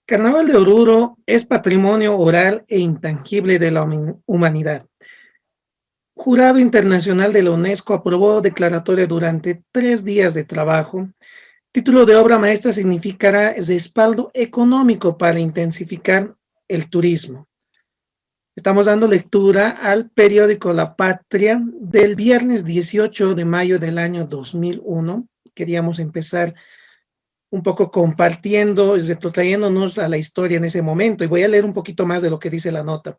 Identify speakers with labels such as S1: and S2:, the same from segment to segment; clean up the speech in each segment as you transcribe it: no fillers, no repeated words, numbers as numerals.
S1: Carnaval de Oruro es patrimonio oral e intangible de la humanidad. Jurado Internacional de la UNESCO aprobó declaratoria durante 3 días de trabajo. Título de obra maestra significará respaldo económico para intensificar el turismo. Estamos dando lectura al periódico La Patria del viernes 18 de mayo del año 2001. Queríamos empezar un poco compartiendo, retrotrayéndonos a la historia en ese momento, y voy a leer un poquito más de lo que dice la nota.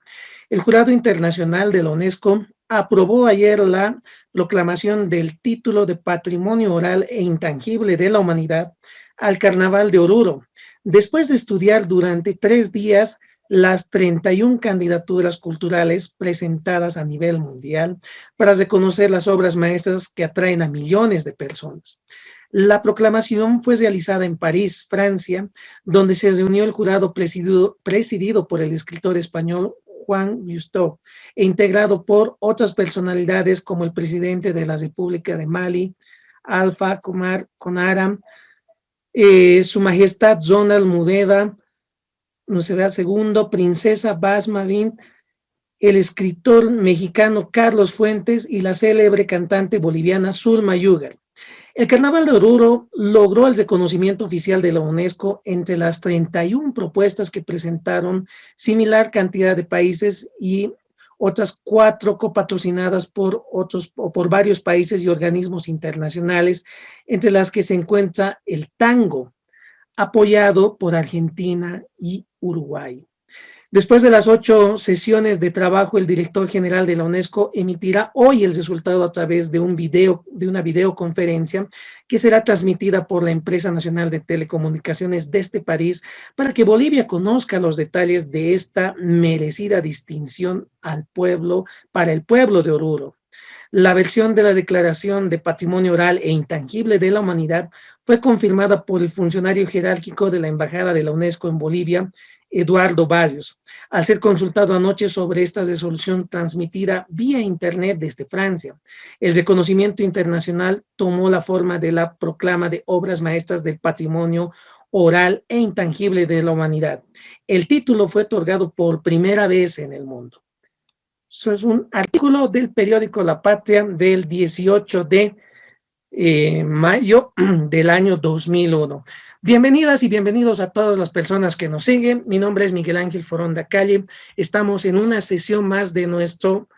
S1: El Jurado Internacional de la UNESCO aprobó ayer la proclamación del título de Patrimonio Oral e Intangible de la Humanidad al Carnaval de Oruro, después de estudiar durante 3 días las 31 candidaturas culturales presentadas a nivel mundial para reconocer las obras maestras que atraen a millones de personas. La proclamación fue realizada en París, Francia, donde se reunió el jurado presidido por el escritor español Juan Gusteau e integrado por otras personalidades como el presidente de la República de Mali, Alpha Conara, Su Majestad Ronald Mudeda, no se vea segundo, Princesa Basma Bint, el escritor mexicano Carlos Fuentes y la célebre cantante boliviana Zulma Yugar. El Carnaval de Oruro logró el reconocimiento oficial de la UNESCO entre las 31 propuestas que presentaron similar cantidad de países y otras 4 copatrocinadas por varios países y organismos internacionales, entre las que se encuentra el tango, apoyado por Argentina y Uruguay. Después de las 8 sesiones de trabajo, el director general de la UNESCO emitirá hoy el resultado a través de una videoconferencia que será transmitida por la Empresa Nacional de Telecomunicaciones desde París para que Bolivia conozca los detalles de esta merecida distinción para el pueblo de Oruro. La versión de la Declaración de Patrimonio Oral e Intangible de la Humanidad fue confirmada por el funcionario jerárquico de la Embajada de la UNESCO en Bolivia, Eduardo Barrios, al ser consultado anoche sobre esta resolución transmitida vía internet desde Francia. El reconocimiento internacional tomó la forma de la proclama de obras maestras del patrimonio oral e intangible de la humanidad. El título fue otorgado por primera vez en el mundo. Eso es un artículo del periódico La Patria del 18 de mayo del año 2001. Bienvenidas y bienvenidos a todas las personas que nos siguen. Mi nombre es Miguel Ángel Foronda Calle. Estamos en una sesión más de nuestro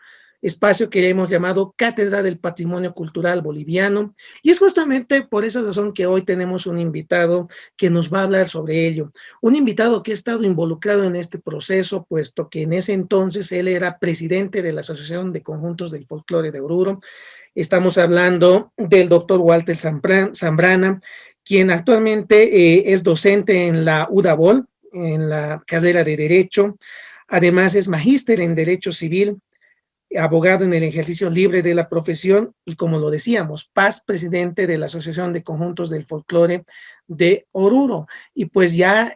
S1: espacio que hemos llamado Cátedra del Patrimonio Cultural Boliviano. Y es justamente por esa razón que hoy tenemos un invitado que nos va a hablar sobre ello. Un invitado que ha estado involucrado en este proceso, puesto que en ese entonces él era presidente de la Asociación de Conjuntos del Folclore de Oruro. Estamos hablando del doctor Walter Zambrana, quien actualmente es docente en la UDABOL, en la carrera de Derecho. Además es magíster en Derecho Civil, abogado en el ejercicio libre de la profesión y, como lo decíamos, presidente de la Asociación de Conjuntos del Folclore de Oruro. Y pues ya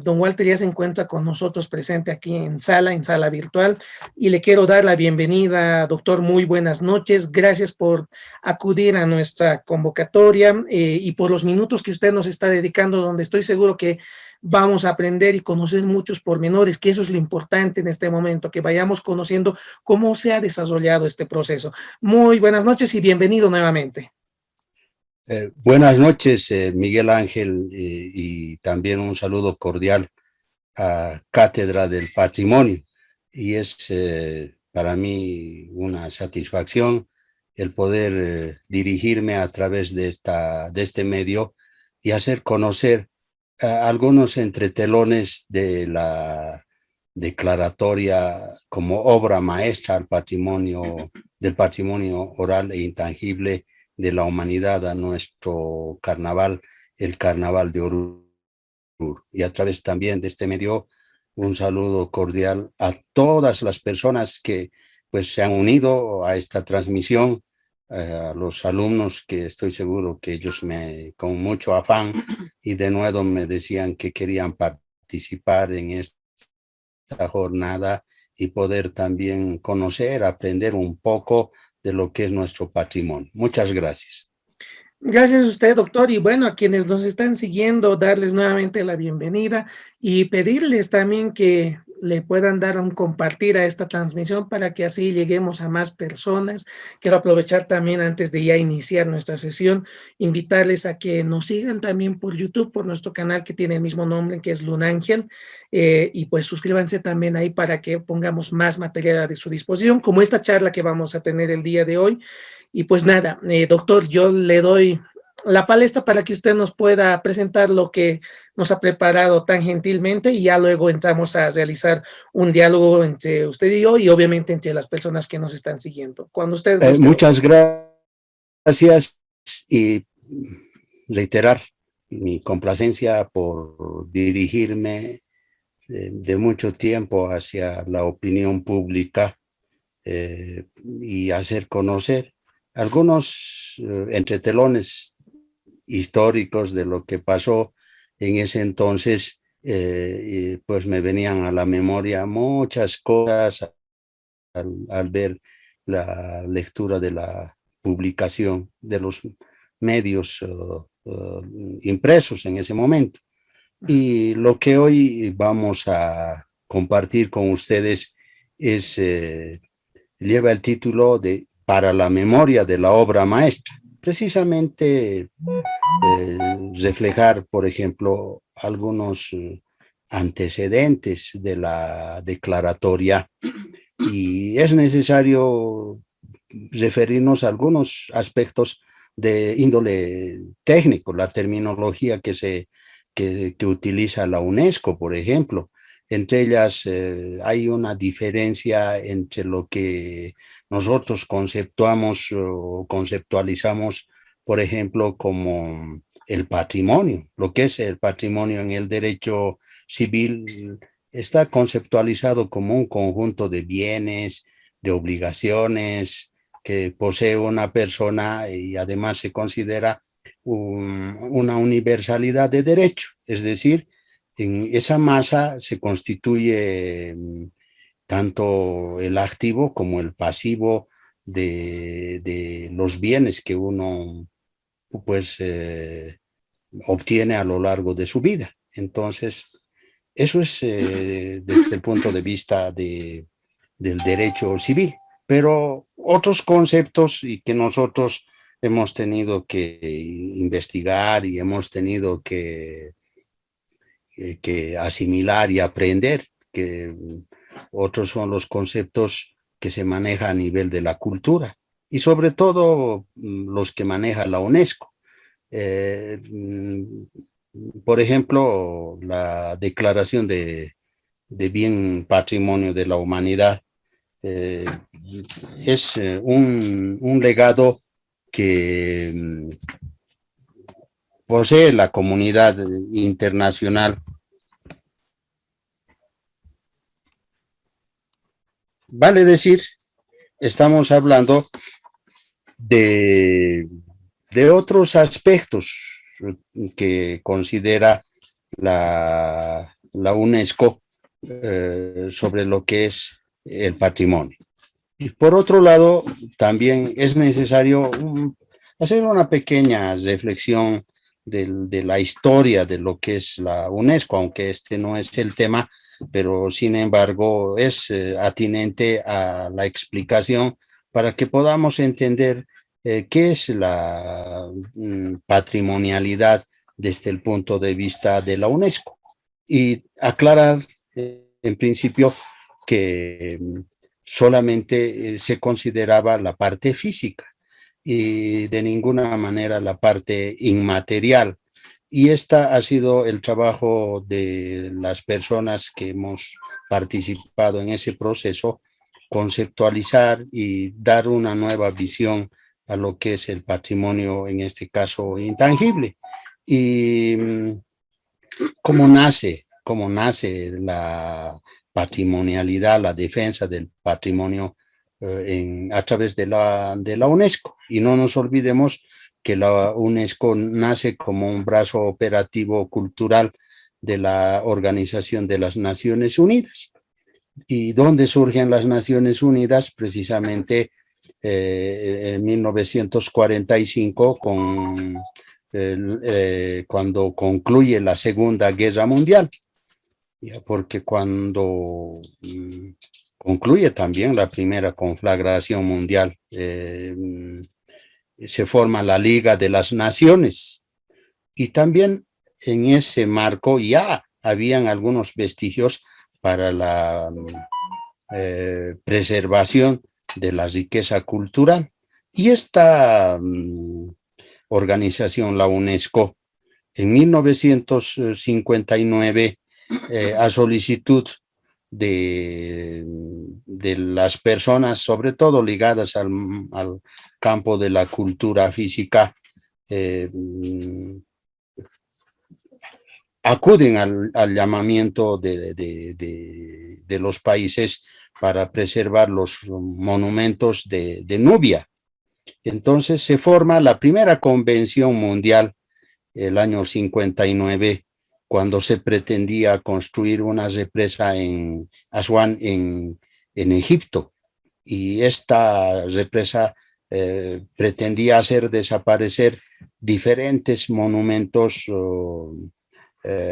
S1: don Walter ya se encuentra con nosotros presente aquí en sala virtual, y le quiero dar la bienvenida, doctor. Muy buenas noches, gracias por acudir a nuestra convocatoria y por los minutos que usted nos está dedicando, donde estoy seguro que vamos a aprender y conocer muchos pormenores, que eso es lo importante en este momento, que vayamos conociendo cómo se ha desarrollado este proceso. Muy buenas noches y bienvenido nuevamente.
S2: Buenas noches, Miguel Ángel, y también un saludo cordial a Cátedra del Patrimonio. Y es para mí una satisfacción el poder dirigirme a través de este medio y hacer conocer algunos entretelones de la declaratoria como obra maestra del patrimonio oral e intangible de la humanidad a nuestro carnaval, el Carnaval de Oruro. Y a través también de este medio, un saludo cordial a todas las personas que pues se han unido a esta transmisión, a los alumnos que estoy seguro que ellos con mucho afán y de nuevo me decían que querían participar en esta jornada y poder también conocer, aprender un poco de lo que es nuestro patrimonio. Muchas gracias.
S1: Gracias a usted, doctor. Y bueno, a quienes nos están siguiendo, darles nuevamente la bienvenida y pedirles también que le puedan dar un compartir a esta transmisión para que así lleguemos a más personas. Quiero aprovechar también antes de ya iniciar nuestra sesión, invitarles a que nos sigan también por YouTube, por nuestro canal que tiene el mismo nombre, que es Lunangel, y pues suscríbanse también ahí para que pongamos más material a su disposición, como esta charla que vamos a tener el día de hoy. Y pues nada, doctor, yo le doy la palestra para que usted nos pueda presentar lo que nos ha preparado tan gentilmente y ya luego entramos a realizar un diálogo entre usted y yo y obviamente entre las personas que nos están siguiendo. Cuando usted guste,
S2: Muchas
S1: doctor.
S2: gracias y reiterar mi complacencia por dirigirme de mucho tiempo hacia la opinión pública y hacer conocer algunos entretelones históricos de lo que pasó en ese entonces. Pues me venían a la memoria muchas cosas al ver la lectura de la publicación de los medios impresos en ese momento. Y lo que hoy vamos a compartir con ustedes es, lleva el título de Para la memoria de la obra maestra. Precisamente reflejar, por ejemplo, algunos antecedentes de la declaratoria, y es necesario referirnos a algunos aspectos de índole técnico, la terminología que utiliza la UNESCO, por ejemplo. Entre ellas hay una diferencia entre lo que nosotros conceptuamos o conceptualizamos, por ejemplo, como el patrimonio. Lo que es el patrimonio en el derecho civil está conceptualizado como un conjunto de bienes, de obligaciones que posee una persona, y además se considera una universalidad de derecho. Es decir, en esa masa se constituye tanto el activo como el pasivo de los bienes que uno pues obtiene a lo largo de su vida. Entonces, eso es desde el punto de vista del derecho civil, pero otros conceptos y que nosotros hemos tenido que investigar y hemos tenido que asimilar y aprender, que otros son los conceptos que se manejan a nivel de la cultura y sobre todo los que maneja la UNESCO. Eh, por ejemplo, la declaración de bien patrimonio de la humanidad eh, es un legado que posee la comunidad internacional. Vale decir, estamos hablando de, de otros aspectos que considera la UNESCO sobre lo que es el patrimonio. Y por otro lado, también es necesario hacer una pequeña reflexión de la historia de lo que es la UNESCO, aunque este no es el tema, pero sin embargo es atinente a la explicación para que podamos entender qué es la patrimonialidad desde el punto de vista de la UNESCO. Y aclarar en principio que solamente se consideraba la parte física y de ninguna manera la parte inmaterial. Y esta ha sido el trabajo de las personas que hemos participado en ese proceso, conceptualizar y dar una nueva visión a lo que es el patrimonio, en este caso intangible. Y cómo nace la patrimonialidad, la defensa del patrimonio a través de la UNESCO. Y no nos olvidemos que la UNESCO nace como un brazo operativo cultural de la Organización de las Naciones Unidas. ¿Y dónde surgen las Naciones Unidas? Precisamente en 1945 cuando concluye la Segunda Guerra Mundial, ya, porque cuando concluye también la primera conflagración mundial, se forma la Liga de las Naciones, y también en ese marco ya habían algunos vestigios para la preservación de la riqueza cultural. Y esta organización, la UNESCO, en 1959, a solicitud de las personas, sobre todo ligadas al campo de la cultura física, acuden al llamamiento de los países para preservar los monumentos de Nubia. Entonces se forma la primera convención mundial el año 59, cuando se pretendía construir una represa en Aswan, en Egipto. Y esta represa pretendía hacer desaparecer diferentes monumentos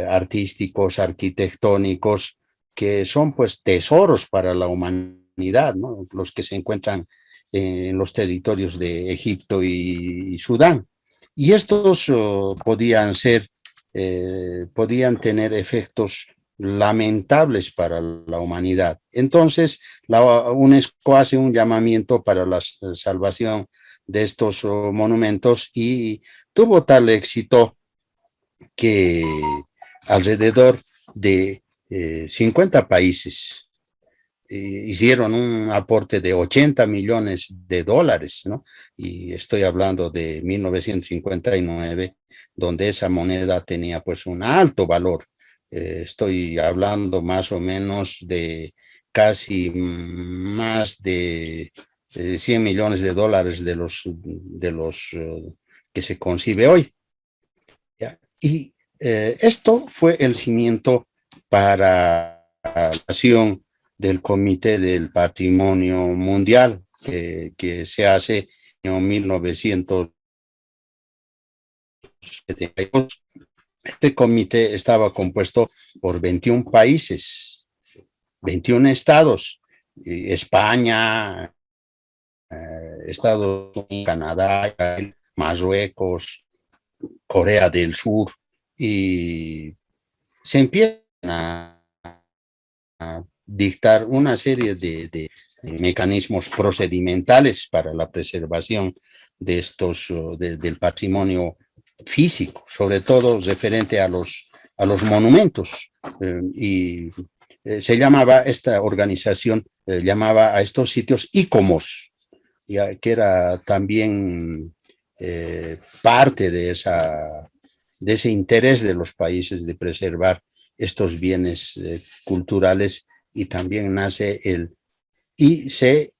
S2: artísticos, arquitectónicos, que son pues tesoros para la humanidad, ¿no? Los que se encuentran en los territorios de Egipto y Sudán. Y estos podían tener efectos lamentables para la humanidad. Entonces, la UNESCO hace un llamamiento para la salvación de estos monumentos, y tuvo tal éxito que alrededor de 50 países hicieron un aporte de 80 millones de dólares, ¿no? Y estoy hablando de 1959, donde esa moneda tenía pues un alto valor. Estoy hablando más o menos de casi más de 100 millones de dólares de los que se concibe hoy. ¿Ya? Y esto fue el cimiento para la creación del Comité del Patrimonio Mundial, que se hace en 1972. Este comité estaba compuesto por 21 países, 21 estados, España, Estados Unidos, Canadá, Marruecos, Corea del Sur, y se empiezan a dictar una serie de mecanismos procedimentales para la preservación de del patrimonio físico, sobre todo referente a los monumentos. Se llamaba, esta organización llamaba a estos sitios ICOMOS, ya que era también parte de ese interés de los países de preservar estos bienes culturales, y también nace el ICCROM.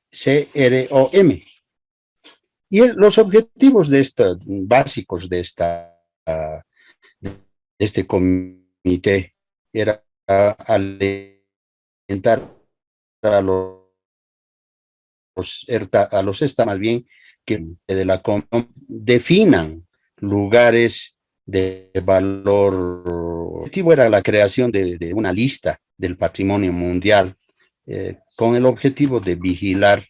S2: Y los objetivos básicos de este comité era alentar a los estados, más bien, que de la Comisión definan lugares de valor. El objetivo era la creación de una lista del patrimonio mundial, con el objetivo de vigilar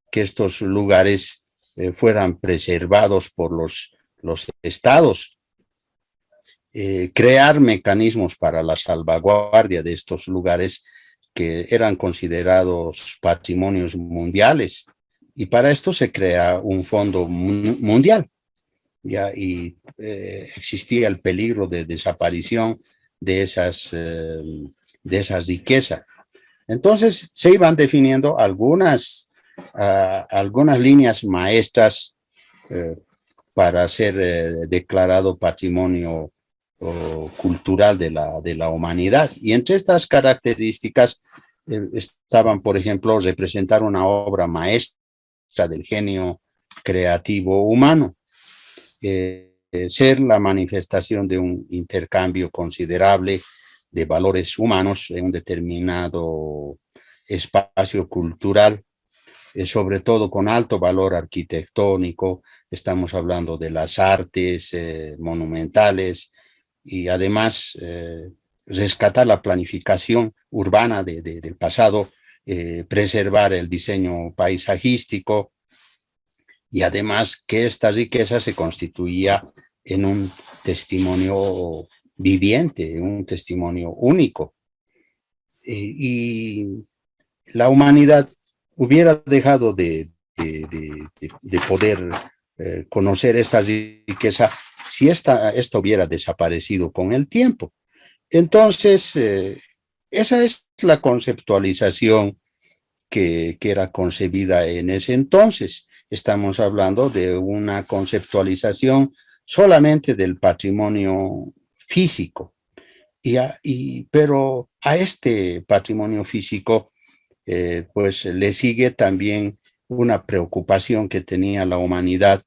S2: que estos lugares fueran preservados por los estados, crear mecanismos para la salvaguardia de estos lugares que eran considerados patrimonios mundiales, y para esto se crea un fondo mundial, ¿ya? Y existía el peligro de desaparición de esas riquezas. Entonces se iban definiendo algunas líneas maestras para ser declarado patrimonio cultural de la humanidad. Y entre estas características estaban, por ejemplo, representar una obra maestra del genio creativo humano, ser la manifestación de un intercambio considerable de valores humanos en un determinado espacio cultural, sobre todo con alto valor arquitectónico. Estamos hablando de las artes monumentales y además rescatar la planificación urbana del pasado, preservar el diseño paisajístico y además que esta riqueza se constituía en un testimonio viviente, un testimonio único. Y la humanidad hubiera dejado de poder conocer esta riqueza si esta hubiera desaparecido con el tiempo. Entonces, esa es la conceptualización que era concebida en ese entonces. Estamos hablando de una conceptualización solamente del patrimonio físico. Pero a este patrimonio físico pues le sigue también una preocupación que tenía la humanidad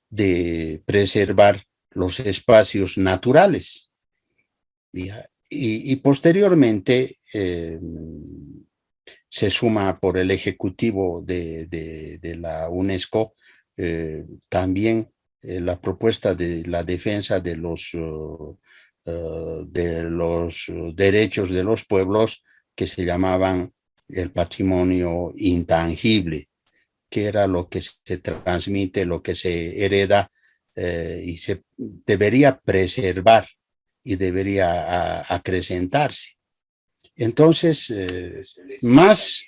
S2: de preservar los espacios naturales. Y posteriormente se suma por el Ejecutivo de la UNESCO también la propuesta de la defensa de los derechos de los pueblos que se llamaban el patrimonio intangible, que era lo que se transmite, lo que se hereda y se debería preservar y debería acrecentarse. Entonces, más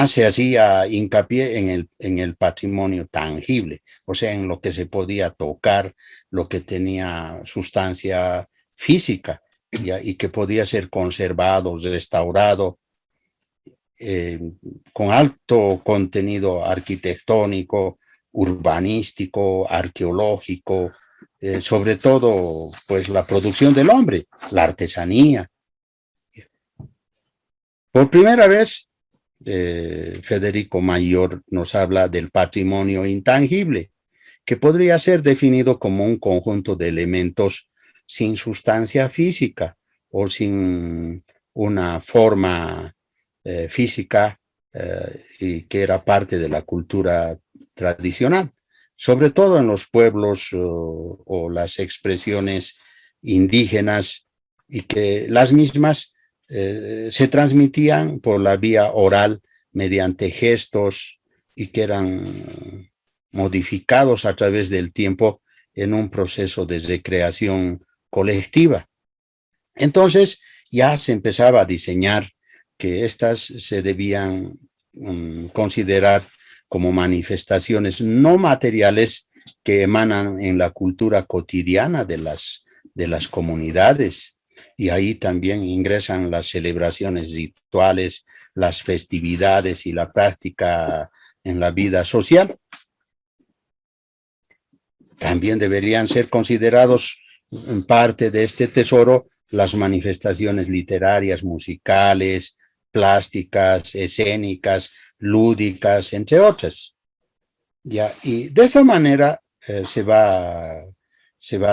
S2: se hacía hincapié en el patrimonio tangible, o sea, en lo que se podía tocar, lo que tenía sustancia física y que podía ser conservado, restaurado, con alto contenido arquitectónico, urbanístico, arqueológico, sobre todo pues la producción del hombre, la artesanía. Por primera vez, Federico Mayor nos habla del patrimonio intangible, que podría ser definido como un conjunto de elementos sin sustancia física o sin una forma física y que era parte de la cultura tradicional, sobre todo en los pueblos o las expresiones indígenas y que las mismas se transmitían por la vía oral mediante gestos y que eran modificados a través del tiempo en un proceso de recreación colectiva. Entonces ya se empezaba a diseñar que estas se debían considerar como manifestaciones no materiales que emanan en la cultura cotidiana de las comunidades. Y ahí también ingresan las celebraciones rituales, las festividades y la práctica en la vida social. También deberían ser considerados en parte de este tesoro las manifestaciones literarias, musicales, plásticas, escénicas, lúdicas, entre otras. ¿Ya? Y de esta manera se va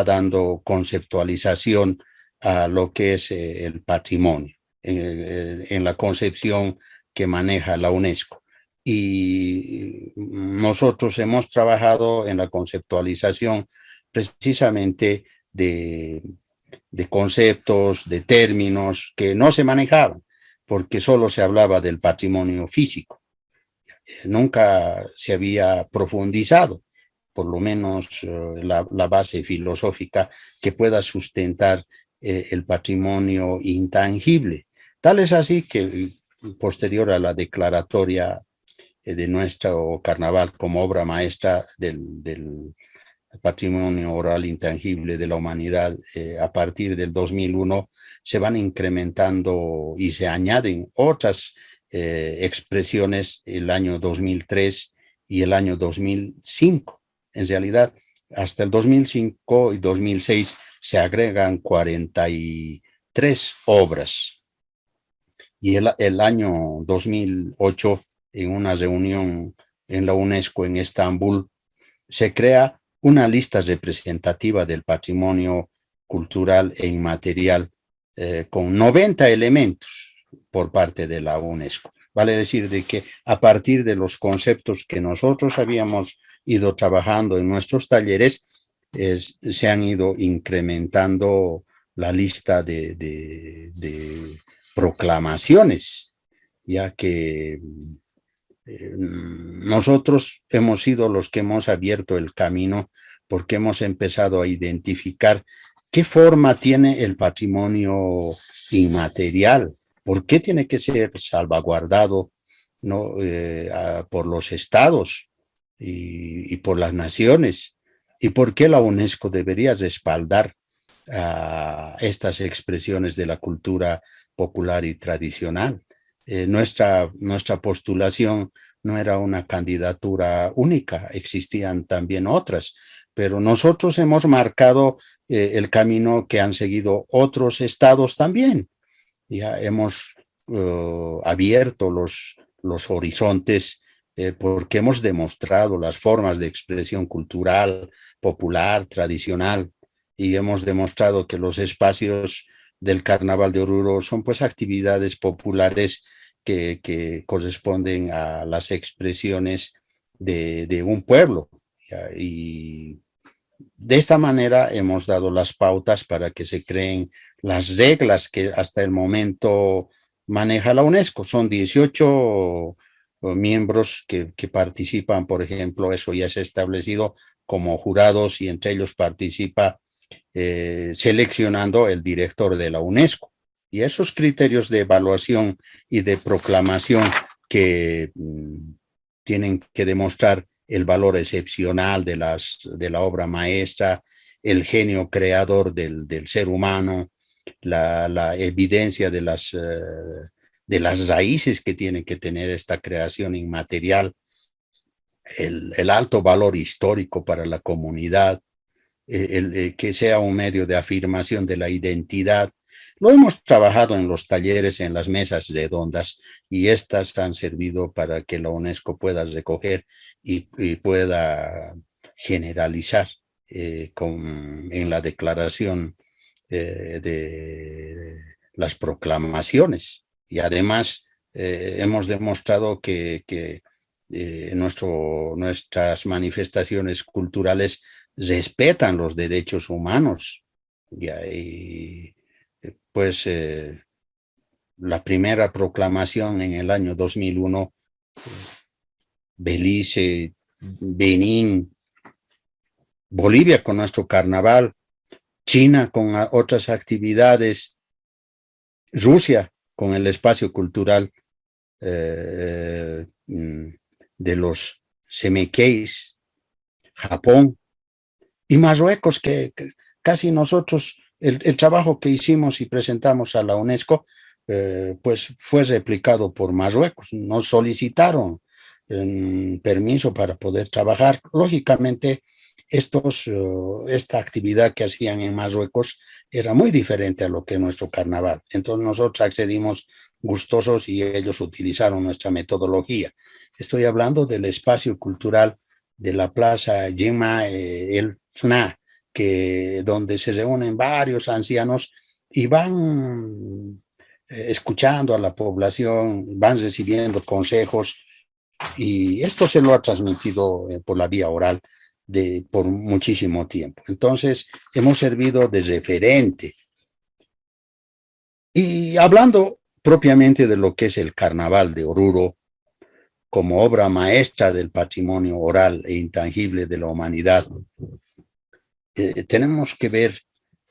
S2: dando conceptualización a lo que es el patrimonio en la concepción que maneja la UNESCO. Y nosotros hemos trabajado en la conceptualización precisamente de conceptos, de términos que no se manejaban, porque solo se hablaba del patrimonio físico. Nunca se había profundizado, por lo menos la base filosófica que pueda sustentar el patrimonio intangible. Tal es así que posterior a la declaratoria de nuestro carnaval como obra maestra del patrimonio oral intangible de la humanidad, a partir del 2001 se van incrementando y se añaden otras expresiones el año 2003 y el año 2005. En realidad, hasta el 2005 y 2006 se agregan 43 obras. Y el año 2008, en una reunión en la UNESCO en Estambul, se crea una lista representativa del patrimonio cultural e inmaterial con 90 elementos por parte de la UNESCO. Vale decir de que a partir de los conceptos que nosotros habíamos ido trabajando en nuestros talleres, se han ido incrementando la lista de proclamaciones, ya que nosotros hemos sido los que hemos abierto el camino porque hemos empezado a identificar qué forma tiene el patrimonio inmaterial, por qué tiene que ser salvaguardado, ¿no? Por los estados y por las naciones, y por qué la UNESCO debería respaldar a estas expresiones de la cultura popular y tradicional. Nuestra postulación no era una candidatura única, existían también otras, pero nosotros hemos marcado el camino que han seguido otros estados también. Ya hemos abierto los horizontes porque hemos demostrado las formas de expresión cultural, popular, tradicional, y hemos demostrado que los espacios del Carnaval de Oruro son pues actividades populares que corresponden a las expresiones de un pueblo. ¿Ya? Y de esta manera hemos dado las pautas para que se creen las reglas que hasta el momento maneja la UNESCO. Son 18 miembros que participan, por ejemplo, eso ya se ha establecido como jurados y entre ellos participa seleccionando el director de la UNESCO. Y esos criterios de evaluación y de proclamación que tienen que demostrar el valor excepcional de la obra maestra, el genio creador del ser humano, la evidencia de las raíces que tiene que tener esta creación inmaterial, el alto valor histórico para la comunidad, que sea un medio de afirmación de la identidad. Lo hemos trabajado en los talleres, en las mesas redondas, y estas han servido para que la UNESCO pueda recoger y pueda generalizar en la declaración de las proclamaciones. Y además hemos demostrado que nuestras manifestaciones culturales respetan los derechos humanos. Y pues la primera proclamación en el año 2001, Belice, Benín, Bolivia con nuestro carnaval, China con otras actividades, Rusia con el espacio cultural de los Semekeis, Japón, y Marruecos, que casi nosotros, el trabajo que hicimos y presentamos a la UNESCO, pues fue replicado por Marruecos. Nos solicitaron permiso para poder trabajar. Lógicamente, esta actividad que hacían en Marruecos era muy diferente a lo que nuestro carnaval. Entonces nosotros accedimos gustosos y ellos utilizaron nuestra metodología. Estoy hablando del espacio cultural de la Plaza Yema El FNA, donde se reúnen varios ancianos y van escuchando a la población, van recibiendo consejos, y esto se lo ha transmitido por la vía oral por muchísimo tiempo. Entonces, hemos servido de referente. Y hablando propiamente de lo que es el Carnaval de Oruro, como obra maestra del patrimonio oral e intangible de la humanidad, tenemos que ver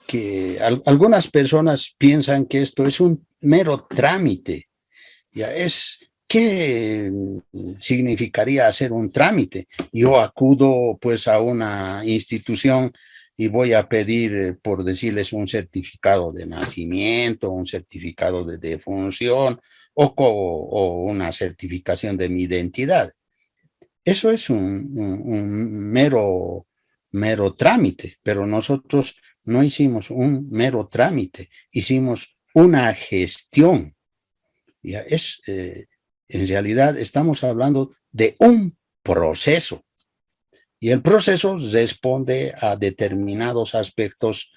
S2: que algunas personas piensan que esto es un mero trámite. Ya es, ¿qué significaría hacer un trámite? Yo acudo pues a una institución y voy a pedir, por decirles, un certificado de nacimiento, un certificado de defunción o una certificación de mi identidad. Eso es un mero trámite, pero nosotros no hicimos un mero trámite, hicimos una gestión. Ya en realidad estamos hablando de un proceso, y el proceso responde a determinados aspectos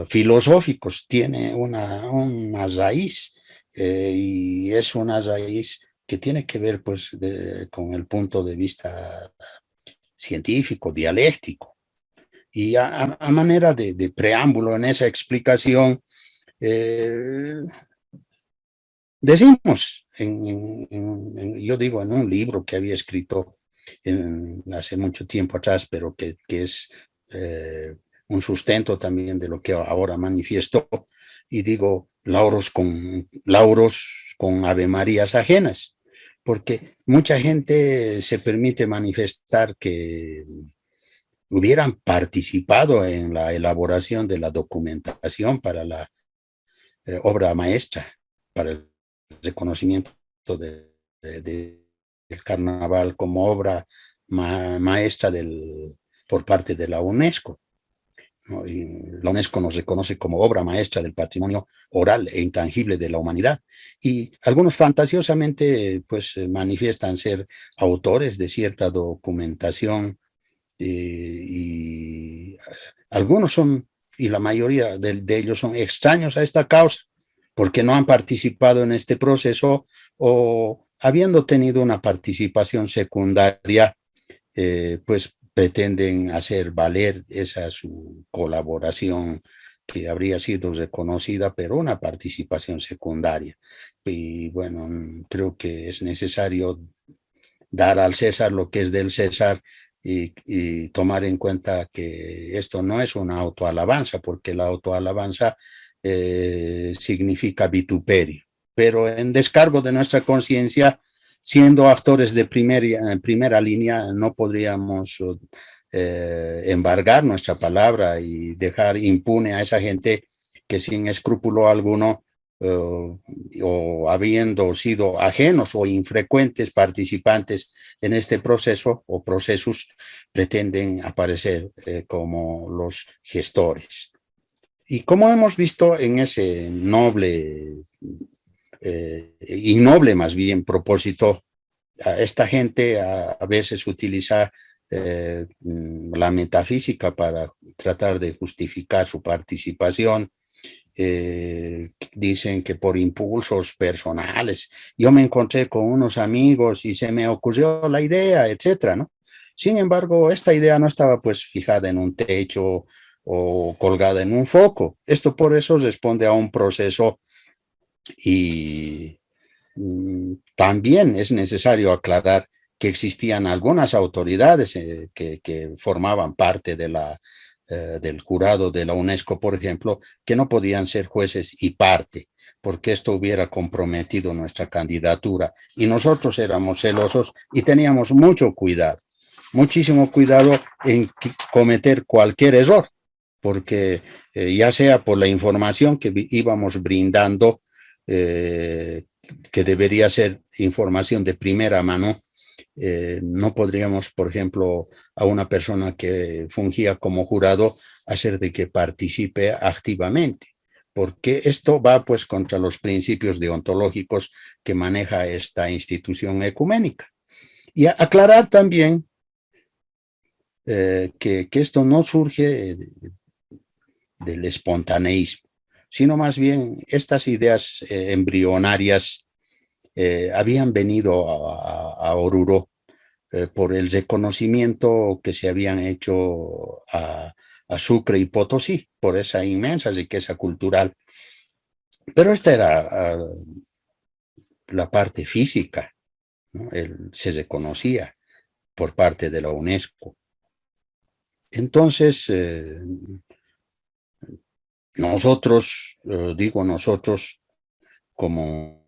S2: filosóficos, tiene una raíz y es una raíz que tiene que ver pues con el punto de vista científico, dialéctico. Y a manera de preámbulo en esa explicación, eh, decimos, yo digo, en un libro que había escrito hace mucho tiempo atrás, pero que es un sustento también de lo que ahora manifiesto, y digo, lauros con Ave Marías ajenas, porque mucha gente se permite manifestar que hubieran participado en la elaboración de la documentación para la obra maestra, para el reconocimiento del carnaval como obra maestra por parte de la UNESCO, ¿no? Y la UNESCO nos reconoce como obra maestra del patrimonio oral e intangible de la humanidad. Y algunos fantasiosamente pues manifiestan ser autores de cierta documentación, y algunos son, y la mayoría de ellos son extraños a esta causa, porque no han participado en este proceso o habiendo tenido una participación secundaria, pues pretenden hacer valer esa su colaboración que habría sido reconocida, pero una participación secundaria. Y bueno, creo que es necesario dar al César lo que es del César y tomar en cuenta que esto no es una autoalabanza, porque la autoalabanza significa vituperio, pero en descargo de nuestra conciencia, siendo actores de primera línea, no podríamos embargar nuestra palabra y dejar impune a esa gente que sin escrúpulo alguno o habiendo sido ajenos o infrecuentes participantes en este proceso o procesos, pretenden aparecer como los gestores. Y como hemos visto en ese noble, innoble más bien propósito, esta gente a veces utiliza la metafísica para tratar de justificar su participación. Dicen que por impulsos personales. Yo me encontré con unos amigos y se me ocurrió la idea, etcétera, ¿no? Sin embargo, esta idea no estaba pues fijada en un techo o colgada en un foco. Esto por eso responde a un proceso y también es necesario aclarar que existían algunas autoridades que formaban parte del jurado de la UNESCO, por ejemplo, que no podían ser jueces y parte, porque esto hubiera comprometido nuestra candidatura. Y nosotros éramos celosos y teníamos mucho cuidado, muchísimo cuidado en cometer cualquier error, porque ya sea por la información que íbamos brindando, que debería ser información de primera mano, no podríamos, por ejemplo, a una persona que fungía como jurado hacer de que participe activamente, porque esto va pues contra los principios deontológicos que maneja esta institución ecuménica. Y aclarar también que esto no surge del espontaneísmo, sino más bien estas ideas embrionarias habían venido a Oruro por el reconocimiento que se habían hecho a Sucre y Potosí, por esa inmensa riqueza cultural. Pero esta era la parte física, ¿no? Se reconocía por parte de la UNESCO. Entonces, nosotros, digo nosotros, como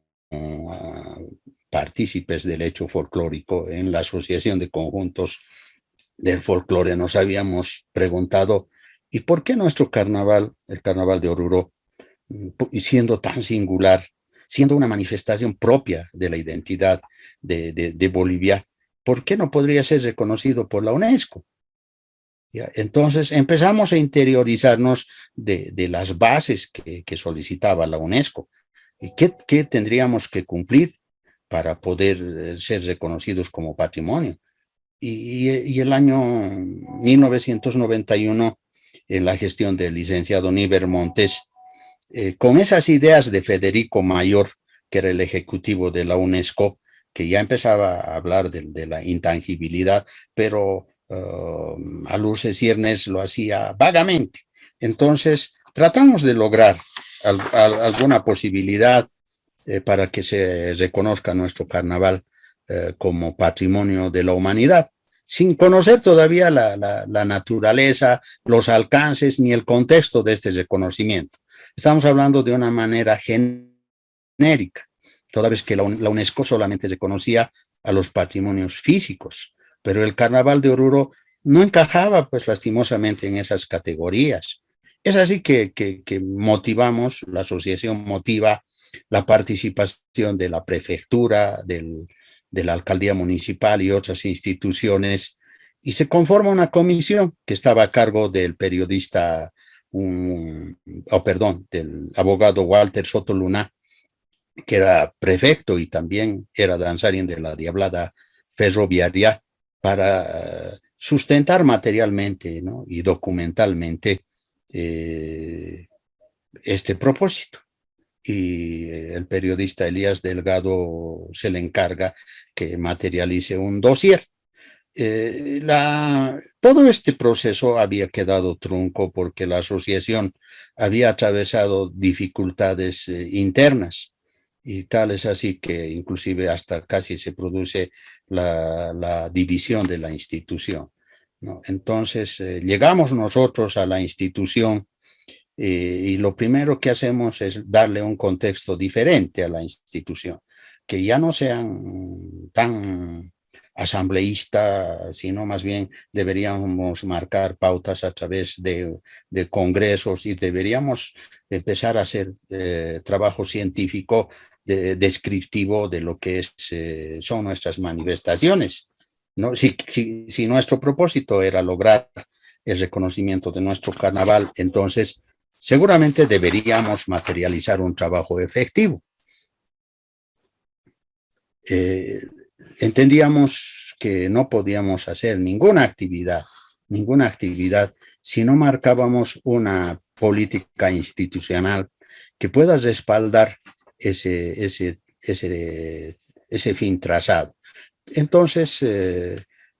S2: partícipes del hecho folclórico en la Asociación de Conjuntos del Folclore, nos habíamos preguntado, ¿y por qué nuestro carnaval, el carnaval de Oruro, siendo tan singular, siendo una manifestación propia de la identidad de Bolivia, por qué no podría ser reconocido por la UNESCO? ¿Ya? Entonces empezamos a interiorizarnos de las bases que solicitaba la UNESCO. ¿Y qué tendríamos que cumplir para poder ser reconocidos como patrimonio? Y el año 1991, en la gestión del licenciado Níber Montes, con esas ideas de Federico Mayor, que era el ejecutivo de la UNESCO, que ya empezaba a hablar de la intangibilidad, pero a luces ciernes lo hacía vagamente. Entonces, tratamos de lograr alguna posibilidad para que se reconozca nuestro carnaval como patrimonio de la humanidad, sin conocer todavía la naturaleza, los alcances ni el contexto de este reconocimiento. Estamos hablando de una manera genérica, toda vez que la UNESCO solamente reconocía a los patrimonios físicos, pero el carnaval de Oruro no encajaba, pues lastimosamente, en esas categorías. Es así que motivamos, la asociación motiva la participación de la prefectura, de la alcaldía municipal y otras instituciones, y se conforma una comisión que estaba a cargo del periodista, del abogado Walter Soto Luna, que era prefecto y también era danzarín de la Diablada Ferroviaria, para sustentar materialmente, ¿no?, y documentalmente este propósito. Y el periodista Elías Delgado se le encarga que materialice un dossier. Todo este proceso había quedado trunco porque la asociación había atravesado dificultades internas, y tal es así que inclusive hasta casi se produce la división de la institución, ¿no? Entonces llegamos nosotros a la institución y lo primero que hacemos es darle un contexto diferente a la institución, que ya no sean tan asambleístas, sino más bien deberíamos marcar pautas a través de congresos, y deberíamos empezar a hacer trabajo científico descriptivo de lo que son nuestras manifestaciones, ¿no? Si nuestro propósito era lograr el reconocimiento de nuestro carnaval, entonces seguramente deberíamos materializar un trabajo efectivo. Entendíamos que no podíamos hacer ninguna actividad si no marcábamos una política institucional que pueda respaldar ese fin trazado. Entonces,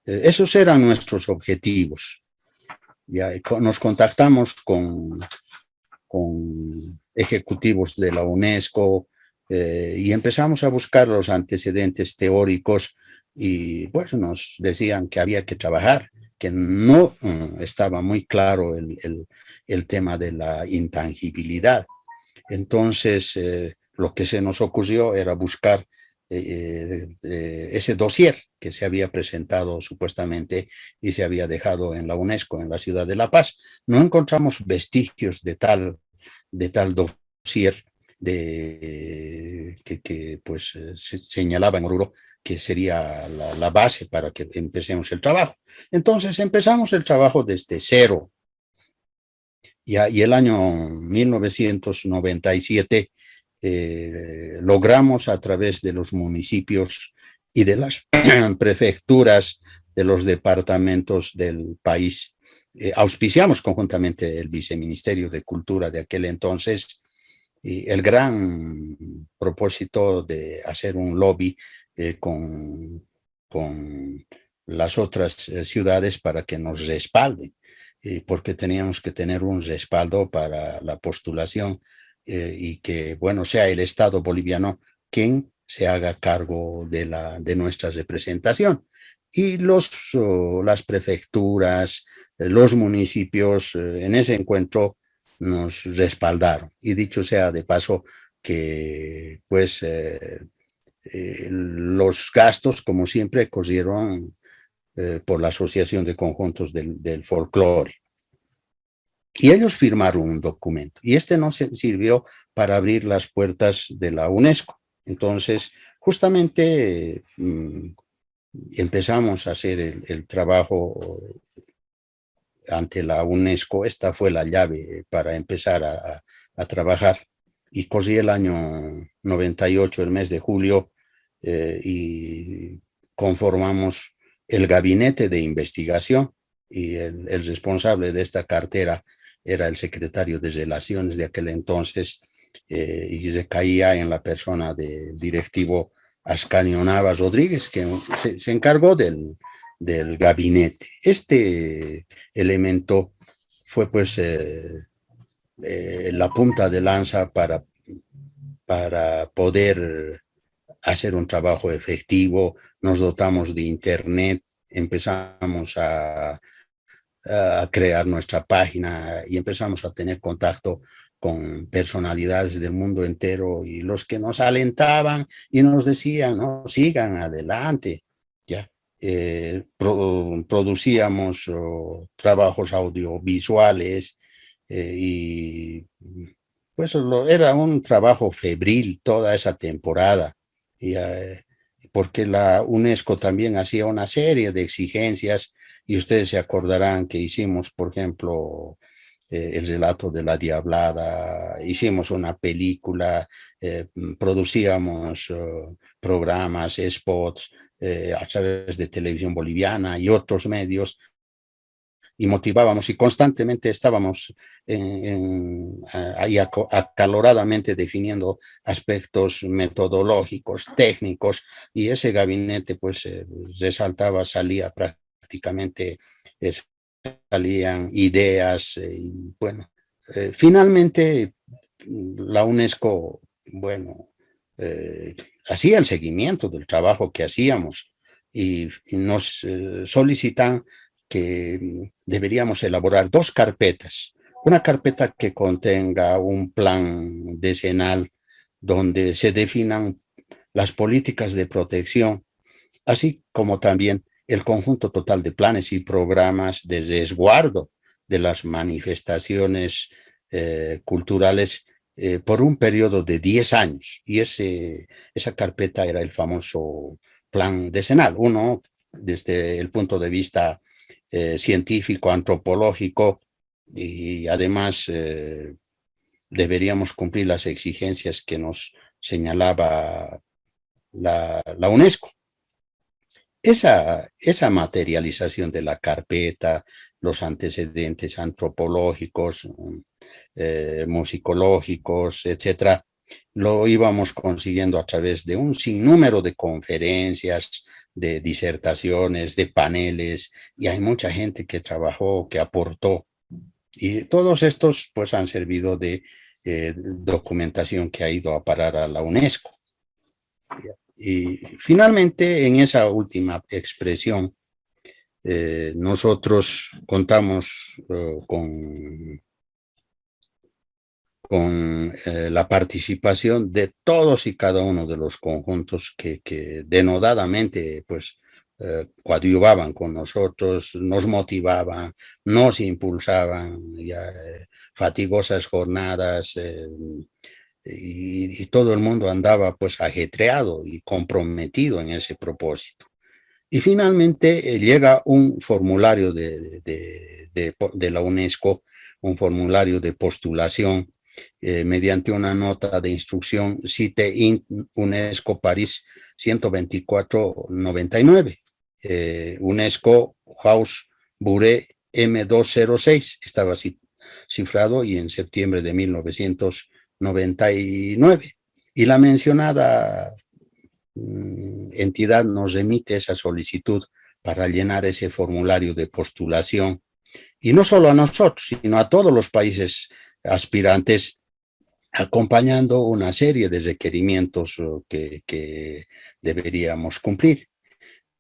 S2: esos eran nuestros objetivos. Ya nos contactamos con ejecutivos de la UNESCO y empezamos a buscar los antecedentes teóricos, y pues nos decían que había que trabajar, que no estaba muy claro el tema de la intangibilidad. Entonces, lo que se nos ocurrió era buscar ese dossier que se había presentado supuestamente y se había dejado en la UNESCO, en la ciudad de La Paz. No encontramos vestigios de tal dossier que pues se señalaba en Oruro que sería la base para que empecemos el trabajo. Entonces empezamos el trabajo desde cero. Y el año 1997 logramos, a través de los municipios y de las prefecturas de los departamentos del país, auspiciamos conjuntamente el Viceministerio de Cultura de aquel entonces, y el gran propósito de hacer un lobby con las otras ciudades para que nos respalden, porque teníamos que tener un respaldo para la postulación, y que, bueno, sea el Estado boliviano quien se haga cargo de nuestra representación. Y las prefecturas, los municipios en ese encuentro nos respaldaron. Y dicho sea de paso que pues los gastos, como siempre, corrieron por la Asociación de Conjuntos del Folclore. Y ellos firmaron un documento, y este no sirvió para abrir las puertas de la UNESCO. Entonces, justamente empezamos a hacer el trabajo ante la UNESCO. Esta fue la llave para empezar a trabajar. Y corrí el año 98, el mes de julio, y conformamos el gabinete de investigación, y el responsable de esta cartera era el secretario de Relaciones de aquel entonces, y recaía en la persona del directivo Ascanio Navas Rodríguez, que se encargó del gabinete. Este elemento fue pues la punta de lanza para poder hacer un trabajo efectivo. Nos dotamos de internet, empezamos a crear nuestra página y empezamos a tener contacto con personalidades del mundo entero y los que nos alentaban y nos decían, no, sigan adelante, ya. Producíamos trabajos audiovisuales y pues era un trabajo febril toda esa temporada, y, porque la UNESCO también hacía una serie de exigencias y ustedes se acordarán que hicimos, por ejemplo, el relato de la Diablada, hicimos una película, producíamos programas, spots a través de Televisión Boliviana y otros medios, y motivábamos y constantemente estábamos ahí acaloradamente definiendo aspectos metodológicos, técnicos, y ese gabinete pues resaltaba, salía prácticamente, salían ideas, y bueno, finalmente la UNESCO, bueno, hacía el seguimiento del trabajo que hacíamos y nos solicitan que deberíamos elaborar dos carpetas. Una carpeta que contenga un plan decenal donde se definan las políticas de protección, así como también el conjunto total de planes y programas de resguardo de las manifestaciones culturales por un periodo de 10 años. Y esa carpeta era el famoso plan decenal. Uno, desde el punto de vista científico, antropológico, y además deberíamos cumplir las exigencias que nos señalaba la UNESCO. Esa materialización de la carpeta, los antecedentes antropológicos, musicológicos, etcétera, lo íbamos consiguiendo a través de un sinnúmero de conferencias, de disertaciones, de paneles, y hay mucha gente que trabajó, que aportó, y todos estos pues han servido de documentación que ha ido a parar a la UNESCO. Y finalmente, en esa última expresión, nosotros contamos con la participación de todos y cada uno de los conjuntos que denodadamente pues coadyuvaban con nosotros, nos motivaban, nos impulsaban, ya, fatigosas jornadas, y todo el mundo andaba pues ajetreado y comprometido en ese propósito. Y finalmente llega un formulario de la UNESCO, un formulario de postulación mediante una nota de instrucción CITE INT UNESCO París 124-99, UNESCO House Bure M206, estaba cifrado y en septiembre de 1999. Y la mencionada entidad nos remite esa solicitud para llenar ese formulario de postulación, y no solo a nosotros, sino a todos los países aspirantes, acompañando una serie de requerimientos que deberíamos cumplir.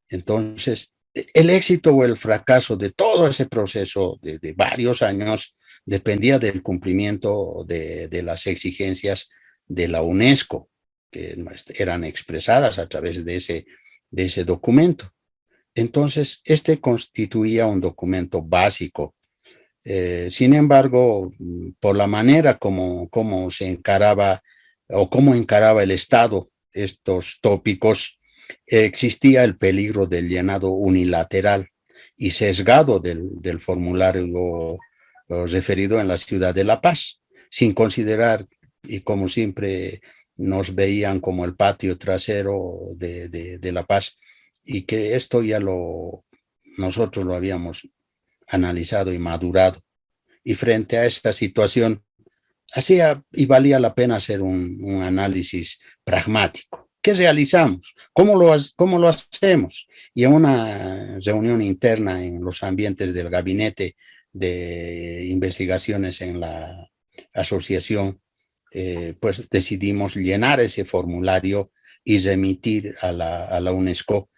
S2: Entonces, el éxito o el fracaso de todo ese proceso de varios años dependía del cumplimiento de las exigencias de la UNESCO, que eran expresadas a través de ese documento. Entonces, este constituía un documento básico. Sin embargo, por la manera como se encaraba o cómo encaraba el Estado estos tópicos, existía el peligro del llenado unilateral y sesgado del formulario referido en la ciudad de La Paz, sin considerar, y como siempre nos veían como el patio trasero de La Paz, y que esto ya nosotros lo habíamos analizado y madurado. Y frente a esta situación, hacía y valía la pena hacer un análisis pragmático. ¿Qué realizamos? ¿Cómo lo hacemos? Y en una reunión interna en los ambientes del gabinete de investigaciones en la asociación, pues decidimos llenar ese formulario y remitir a la UNESCO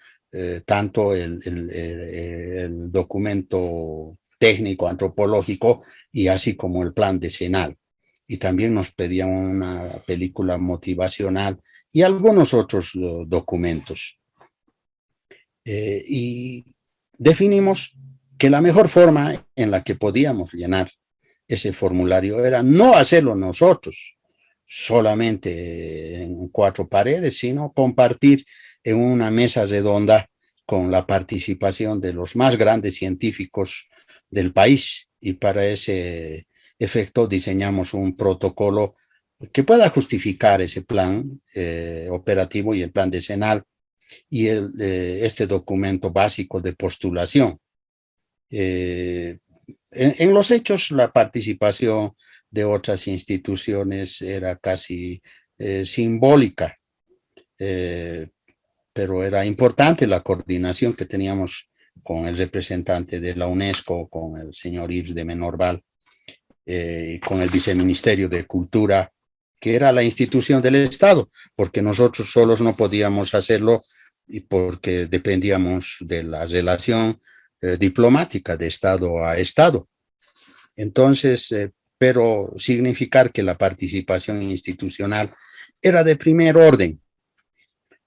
S2: tanto el documento técnico antropológico y así como el plan decenal. Y también nos pedían una película motivacional y algunos otros documentos. Y definimos que la mejor forma en la que podíamos llenar ese formulario era no hacerlo nosotros, solamente en cuatro paredes, sino compartir en una mesa redonda con la participación de los más grandes científicos del país. Y para ese efecto diseñamos un protocolo que pueda justificar ese plan operativo y el plan decenal y este documento básico de postulación. En los hechos, la participación de otras instituciones era casi simbólica, pero era importante la coordinación que teníamos con el representante de la UNESCO, con el señor Yves de Menorval, con el viceministerio de Cultura, que era la institución del Estado, porque nosotros solos no podíamos hacerlo y porque dependíamos de la relación diplomática de Estado a Estado. Entonces, pero significar que la participación institucional era de primer orden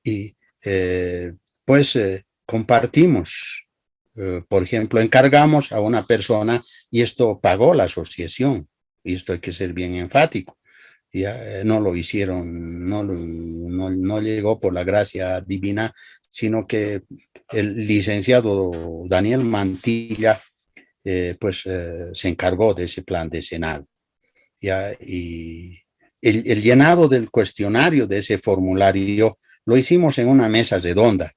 S2: y pues compartimos, por ejemplo, encargamos a una persona y esto pagó la asociación, y esto hay que ser bien enfático. Ya no lo hicieron, no llegó por la gracia divina, sino que el licenciado Daniel Mantilla se encargó de ese plan decenal. ¿Ya? Y el llenado del cuestionario de ese formulario lo hicimos en una mesa redonda.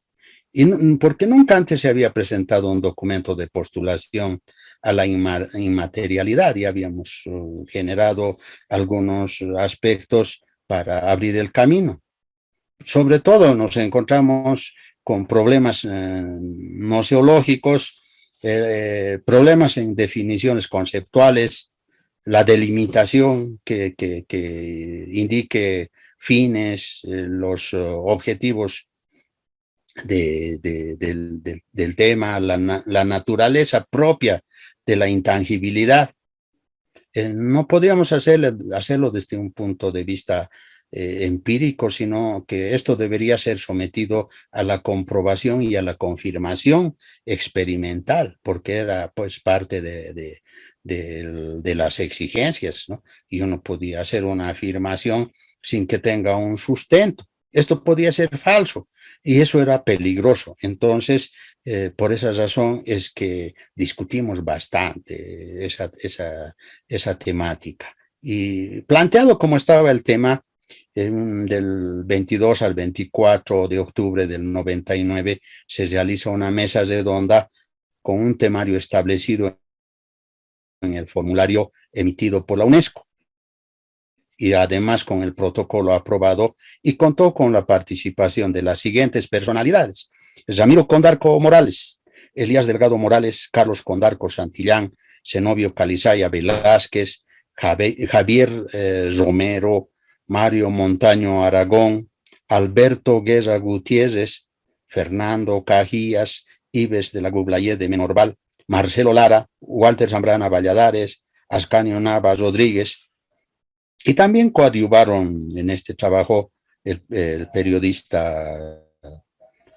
S2: Y porque nunca antes se había presentado un documento de postulación a la inmaterialidad y habíamos generado algunos aspectos para abrir el camino. Sobre todo nos encontramos con problemas noseológicos, problemas en definiciones conceptuales, la delimitación que indique fines, los objetivos del tema, la naturaleza propia de la intangibilidad. No podíamos hacerlo desde un punto de vista empírico, sino que esto debería ser sometido a la comprobación y a la confirmación experimental, porque era pues parte de las exigencias, ¿no? Y uno podía hacer una afirmación sin que tenga un sustento. Esto podía ser falso y eso era peligroso. Entonces, por esa razón es que discutimos bastante esa temática. Y planteado como estaba el tema, del 22 al 24 de octubre del 99 se realiza una mesa redonda con un temario establecido en el formulario emitido por la UNESCO y además con el protocolo aprobado y contó con la participación de las siguientes personalidades: Ramiro Condarco Morales, Elías Delgado Morales, Carlos Condarco Santillán, Zenobio Calizaya Velázquez, Javier Romero, Mario Montaño Aragón, Alberto Guerra Gutiérrez, Fernando Cajías, Ives de la Gublayet de Menorval, Marcelo Lara, Walter Zambrana Valladares, Ascanio Navas Rodríguez. Y también coadyuvaron en este trabajo el periodista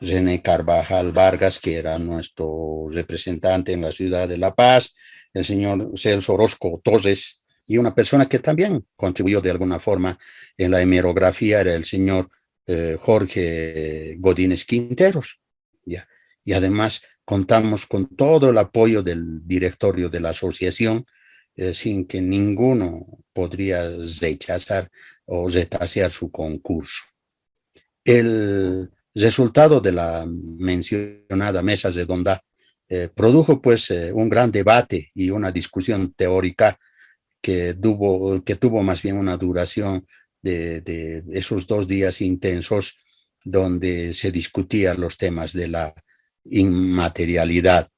S2: René Carvajal Vargas, que era nuestro representante en la ciudad de La Paz, el señor Celso Orozco Torres, y una persona que también contribuyó de alguna forma en la hemerografía era el señor Jorge Godínez Quinteros. ¿Ya? Y además contamos con todo el apoyo del directorio de la asociación, sin que ninguno podría rechazar o retasear su concurso. El resultado de la mencionada mesa redonda produjo pues un gran debate y una discusión teórica que tuvo más bien una duración de esos 2 días intensos donde se discutían los temas de la inmaterialidad.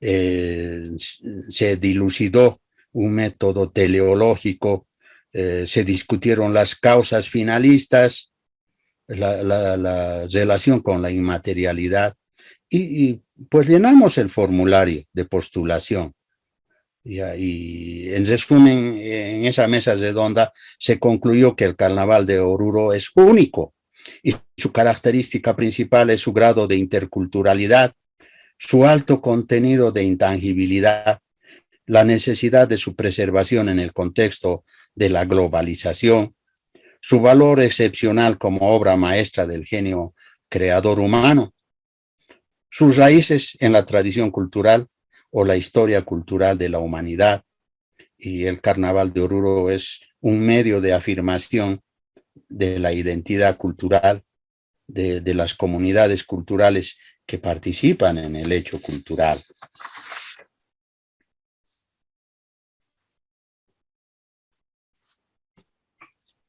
S2: Se dilucidó un método teleológico, se discutieron las causas finalistas, la relación con la inmaterialidad y pues llenamos el formulario de postulación. Y en resumen, en esa mesa redonda se concluyó que el Carnaval de Oruro es único y su característica principal es su grado de interculturalidad, su alto contenido de intangibilidad, la necesidad de su preservación en el contexto de la globalización, su valor excepcional como obra maestra del genio creador humano, sus raíces en la tradición cultural o la historia cultural de la humanidad. Y el Carnaval de Oruro es un medio de afirmación de la identidad cultural de las comunidades culturales que participan en el hecho cultural.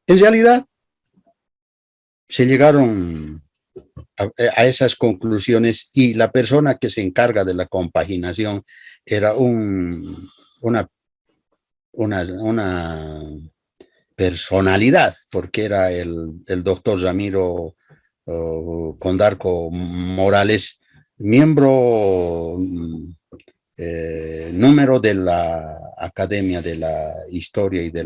S2: En realidad, se llegaron a esas conclusiones y la persona que se encarga de la compaginación era una personalidad, porque era el doctor Ramiro Condarco Morales, miembro número de la Academia de la Historia y de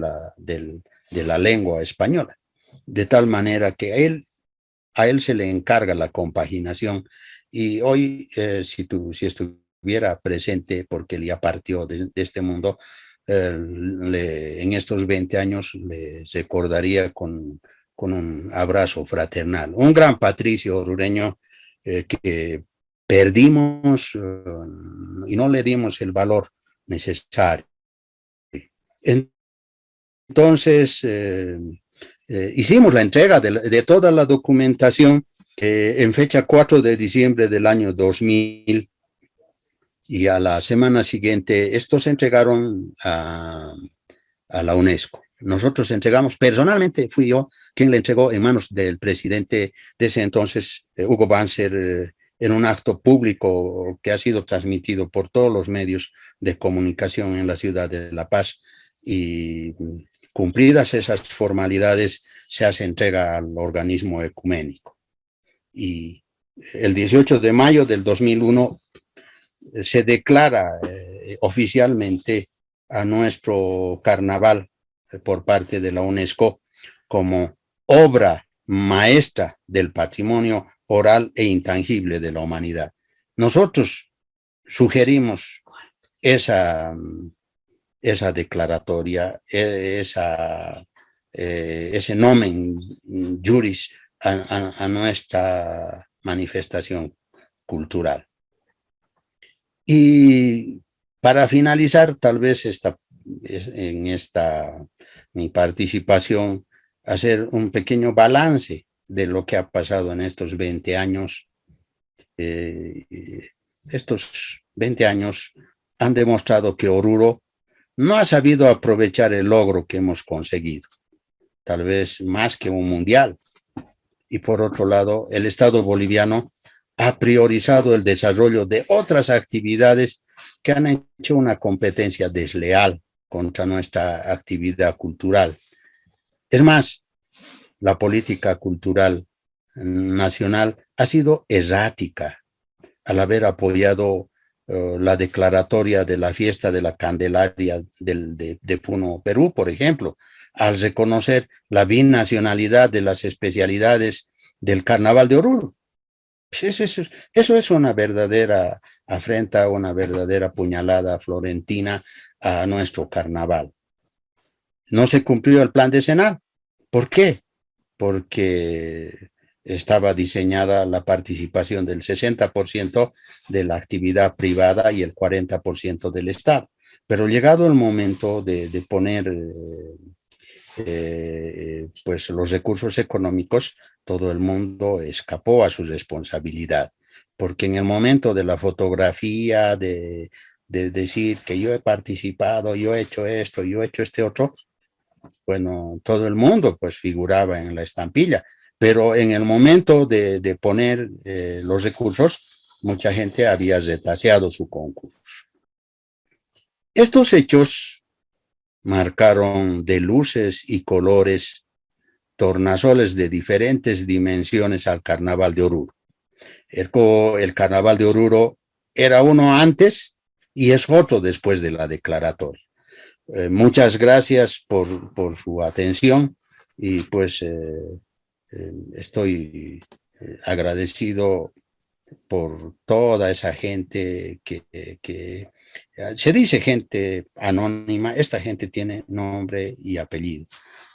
S2: la Lengua Española, de tal manera que a él se le encarga la compaginación y hoy, si estuviera presente, porque él ya partió de este mundo, en estos 20 años le recordaría con un abrazo fraternal. Un gran patricio orureño que perdimos y no le dimos el valor necesario. Entonces, hicimos la entrega de toda la documentación en fecha 4 de diciembre del año 2000 y a la semana siguiente estos se entregaron a la UNESCO. Nosotros entregamos, personalmente fui yo quien le entregó en manos del presidente de ese entonces, Hugo Banzer, en un acto público que ha sido transmitido por todos los medios de comunicación en la ciudad de La Paz. Y cumplidas esas formalidades, se hace entrega al organismo ecuménico. Y el 18 de mayo del 2001 se declara oficialmente a nuestro carnaval por parte de la UNESCO como obra maestra del patrimonio oral e intangible de la humanidad. Nosotros sugerimos esa declaratoria, ese nomen juris a nuestra manifestación cultural. Y para finalizar, tal vez mi participación, hacer un pequeño balance de lo que ha pasado en estos 20 años. Estos 20 años han demostrado que Oruro no ha sabido aprovechar el logro que hemos conseguido, tal vez más que un mundial. Y por otro lado, el Estado boliviano ha priorizado el desarrollo de otras actividades que han hecho una competencia desleal contra nuestra actividad cultural. Es más, la política cultural nacional ha sido errática al haber apoyado la declaratoria de la fiesta de la Candelaria de Puno, Perú, por ejemplo, al reconocer la binacionalidad de las especialidades del Carnaval de Oruro. Eso es una verdadera afrenta, una verdadera puñalada florentina a nuestro carnaval. No se cumplió el plan decenal. ¿Por qué? Porque estaba diseñada la participación del 60% de la actividad privada y el 40% del Estado. Pero llegado el momento de poner pues los recursos económicos, todo el mundo escapó a su responsabilidad, porque en el momento de la fotografía, de de decir que yo he participado, yo he hecho esto, yo he hecho este otro, bueno, todo el mundo pues figuraba en la estampilla, pero en el momento de poner los recursos, mucha gente había retaseado su concurso. Estos hechos marcaron de luces y colores tornasoles de diferentes dimensiones al Carnaval de Oruro. El Carnaval de Oruro era uno antes y es otro después de la declaratoria. Muchas gracias por su atención y pues estoy agradecido por toda esa gente que se dice gente anónima. Esta gente tiene nombre y apellido.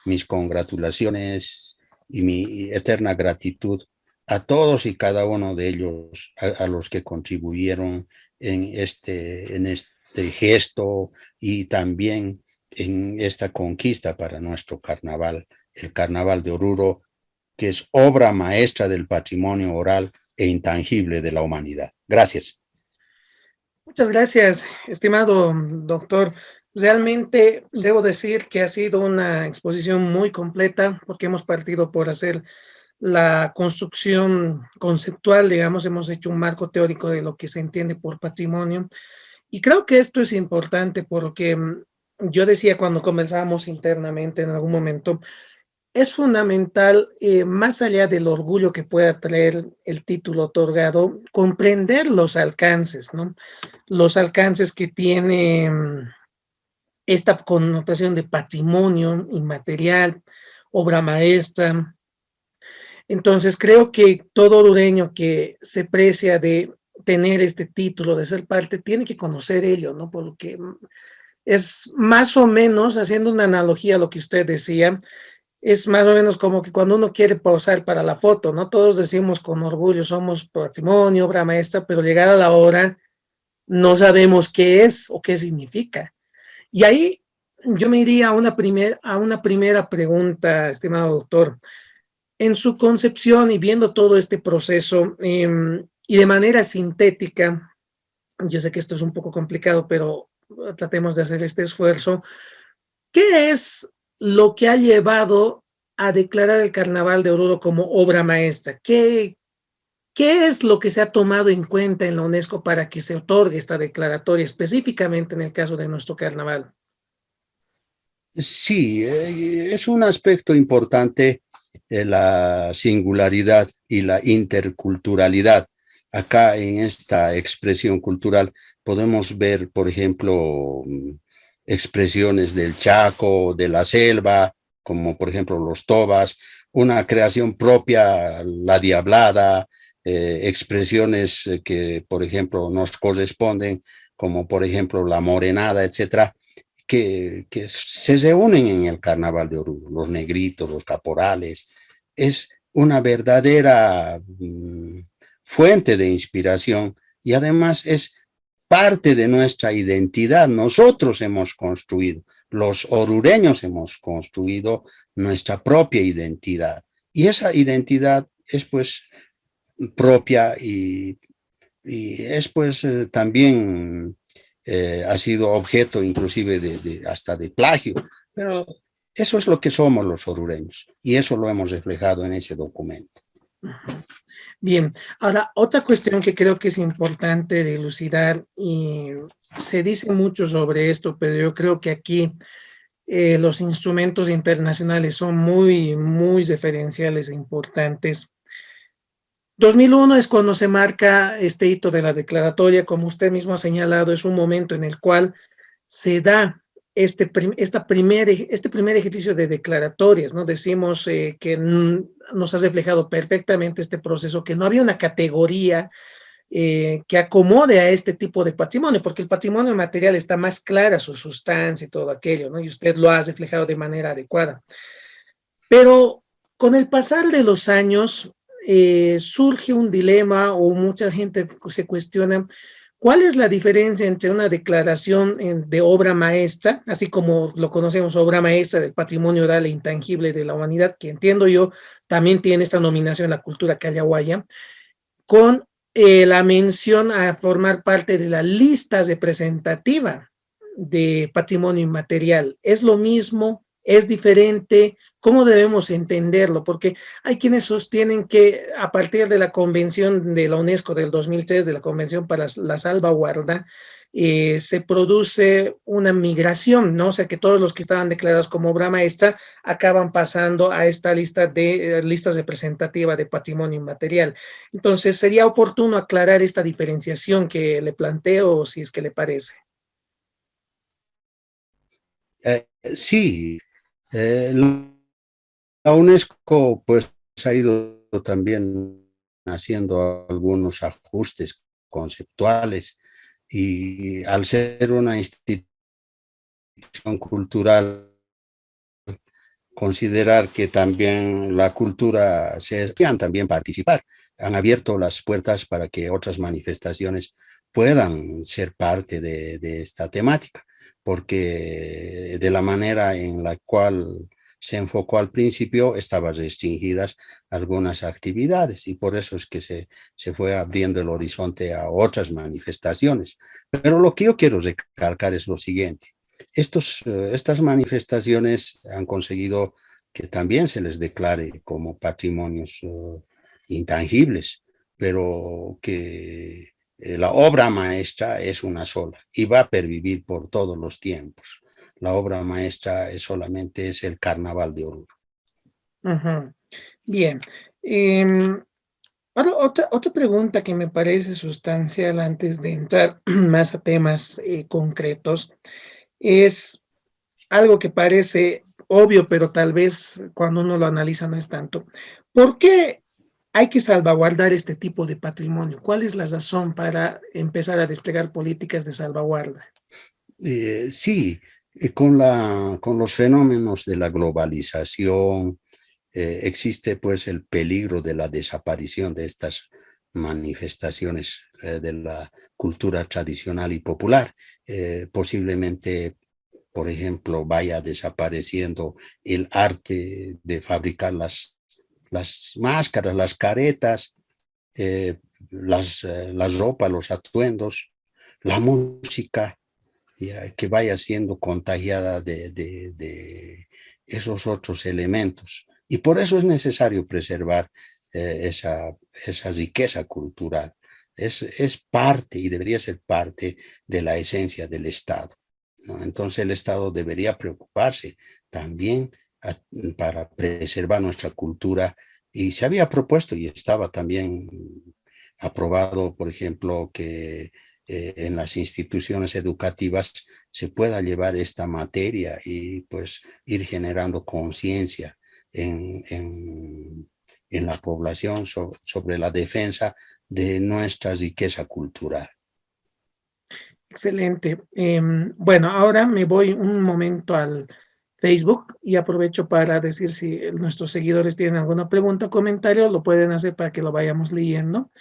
S2: Mis congratulaciones y mi eterna gratitud a todos y cada uno de ellos, a los que contribuyeron en este gesto y también en esta conquista para nuestro carnaval, el Carnaval de Oruro, que es obra maestra del patrimonio oral e intangible de la humanidad. Gracias.
S1: Muchas gracias, estimado doctor. Realmente debo decir que ha sido una exposición muy completa porque hemos partido por hacer la construcción conceptual, digamos, hemos hecho un marco teórico de lo que se entiende por patrimonio. Y creo que esto es importante porque yo decía cuando conversábamos internamente en algún momento, es fundamental, más allá del orgullo que pueda traer el título otorgado, comprender los alcances, ¿no? Los alcances que tiene esta connotación de patrimonio inmaterial, obra maestra. Entonces, creo que todo orureño que se precia de tener este título, de ser parte, tiene que conocer ello, ¿no? Porque es más o menos, haciendo una analogía a lo que usted decía, es más o menos como que cuando uno quiere posar para la foto, ¿no? Todos decimos con orgullo, somos patrimonio, obra maestra, pero llegada la hora, no sabemos qué es o qué significa. Y ahí yo me iría a una primera pregunta, estimado doctor. En su concepción y viendo todo este proceso y de manera sintética, yo sé que esto es un poco complicado, pero tratemos de hacer este esfuerzo. ¿Qué es lo que ha llevado a declarar el Carnaval de Oruro como obra maestra? ¿Qué es lo que se ha tomado en cuenta en la UNESCO para que se otorgue esta declaratoria, específicamente en el caso de nuestro carnaval?
S2: Sí, es un aspecto importante la singularidad y la interculturalidad. Acá en esta expresión cultural podemos ver, por ejemplo, expresiones del Chaco, de la selva, como por ejemplo los tobas, una creación propia, la diablada, expresiones que, por ejemplo, nos corresponden, como por ejemplo la morenada, etcétera, que se reúnen en el Carnaval de Oruro, los negritos, los caporales. Es una verdadera fuente de inspiración y además es parte de nuestra identidad. Nosotros hemos construido, los orureños hemos construido nuestra propia identidad y esa identidad es pues propia y es pues también ha sido objeto inclusive hasta de plagio, pero eso es lo que somos los orureños y eso lo hemos reflejado en ese documento.
S1: Bien, ahora otra cuestión que creo que es importante dilucidar y se dice mucho sobre esto, pero yo creo que aquí los instrumentos internacionales son muy referenciales e importantes. 2001 es cuando se marca este hito de la declaratoria, como usted mismo ha señalado, es un momento en el cual se da este primer ejercicio de declaratorias, ¿no? Decimos que nos ha reflejado perfectamente este proceso, que no había una categoría que acomode a este tipo de patrimonio, porque el patrimonio material está más clara su sustancia y todo aquello, ¿no? Y usted lo ha reflejado de manera adecuada. Pero con el pasar de los años surge un dilema o mucha gente se cuestiona cuál es la diferencia entre una declaración de obra maestra, así como lo conocemos, obra maestra del patrimonio oral e intangible de la humanidad, que entiendo yo también tiene esta nominación en la cultura callahuaya, con la mención a formar parte de la lista representativa de patrimonio inmaterial. ¿Es lo mismo? ¿Es diferente? ¿Cómo debemos entenderlo? Porque hay quienes sostienen que a partir de la Convención de la UNESCO del 2003, de la Convención para la Salvaguarda, se produce una migración, ¿no? O sea, que todos los que estaban declarados como obra maestra acaban pasando a esta lista de listas representativas de patrimonio inmaterial. Entonces, sería oportuno aclarar esta diferenciación que le planteo, si es que le parece.
S2: Sí, la UNESCO pues ha ido también haciendo algunos ajustes conceptuales y al ser una institución cultural, considerar que también la cultura se quieran también participar. Han abierto las puertas para que otras manifestaciones puedan ser parte de esta temática, porque de la manera en la cual se enfocó al principio estaban restringidas algunas actividades y por eso es que se fue abriendo el horizonte a otras manifestaciones. Pero lo que yo quiero recalcar es lo siguiente. Estas manifestaciones han conseguido que también se les declare como patrimonios intangibles, pero que la obra maestra es una sola y va a pervivir por todos los tiempos. La obra maestra solamente es el Carnaval de Oruro.
S1: Ujú. Bien. Ahora, otra pregunta que me parece sustancial antes de entrar más a temas concretos es algo que parece obvio, pero tal vez cuando uno lo analiza no es tanto. ¿Por qué hay que salvaguardar este tipo de patrimonio? ¿Cuál es la razón para empezar a desplegar políticas de salvaguarda?
S2: Sí, con los fenómenos de la globalización, existe pues el peligro de la desaparición de estas manifestaciones de la cultura tradicional y popular. Posiblemente, por ejemplo, vaya desapareciendo el arte de fabricar las máscaras, las caretas, las ropas, los atuendos, la música, ya, que vaya siendo contagiada de esos otros elementos. Y por eso es necesario preservar esa riqueza cultural. Es parte y debería ser parte de la esencia del Estado, ¿no? Entonces el Estado debería preocuparse también para preservar nuestra cultura y se había propuesto y estaba también aprobado, por ejemplo, que en las instituciones educativas se pueda llevar esta materia y pues ir generando conciencia en la población sobre la defensa de nuestra riqueza cultural.
S1: Excelente. Bueno, ahora me voy un momento al Facebook y aprovecho para decir si nuestros seguidores tienen alguna pregunta o comentario, lo pueden hacer para que lo vayamos leyendo.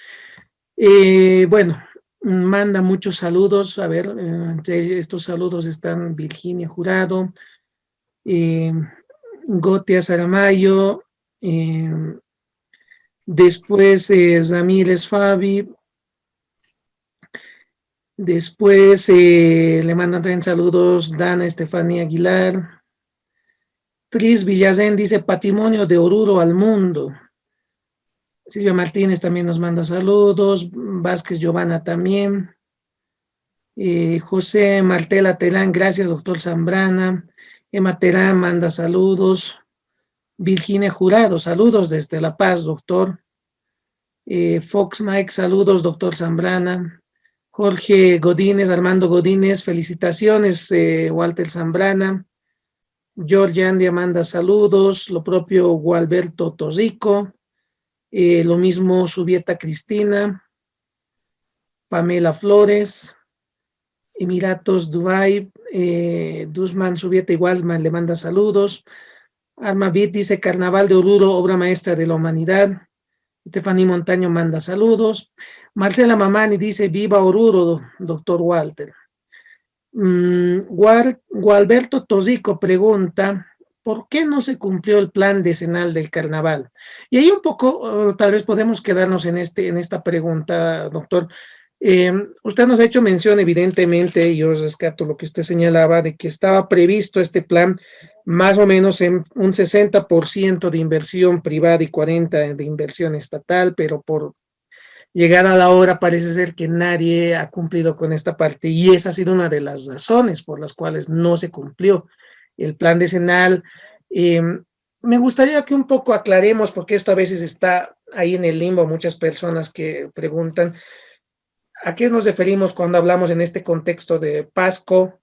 S1: Bueno, manda muchos saludos. A ver, entre estos saludos están Virginia Jurado, eh, Gotia Saramayo, eh, después Ramírez Fabi, después le mandan también saludos Dana Estefanía Aguilar, Tris Villazén dice Patrimonio de Oruro al mundo. Silvia Martínez también nos manda saludos, Vázquez Giovanna también. José Martela Terán, gracias, doctor Zambrana. Emma Terán manda saludos. Virginia Jurado, saludos desde La Paz, doctor. Fox Mike, saludos, doctor Zambrana. Jorge Godínez, Armando Godínez, felicitaciones, Walter Zambrana. George Andia manda saludos, lo propio Gualberto Torrico, lo mismo Subieta Cristina, Pamela Flores, Emiratos Dubai, Dusman Subieta Igualman le manda saludos. Alma Bit dice Carnaval de Oruro, obra maestra de la humanidad. Stephanie Montaño manda saludos. Marcela Mamani dice viva Oruro, doctor Walter. Gualberto Torrico pregunta ¿por qué no se cumplió el plan decenal del carnaval? Y ahí un poco, tal vez podemos quedarnos en esta pregunta, doctor. Usted nos ha hecho mención, evidentemente, y yo rescato lo que usted señalaba, de que estaba previsto este plan más o menos en un 60% de inversión privada y 40% de inversión estatal, pero por llegar a la hora parece ser que nadie ha cumplido con esta parte y esa ha sido una de las razones por las cuales no se cumplió el plan decenal. Eh, Me gustaría que un poco aclaremos, porque esto a veces está ahí en el limbo, muchas personas que preguntan, ¿a qué nos referimos cuando hablamos en este contexto de PASCO?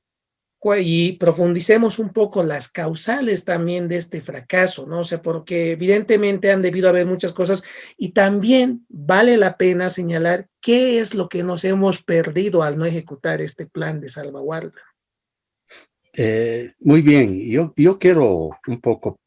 S1: Y profundicemos un poco las causales también de este fracaso, ¿no? O sea, porque evidentemente han debido haber muchas cosas y también vale la pena señalar qué es lo que nos hemos perdido al no ejecutar este plan de salvaguarda.
S2: Muy bien, yo quiero un poco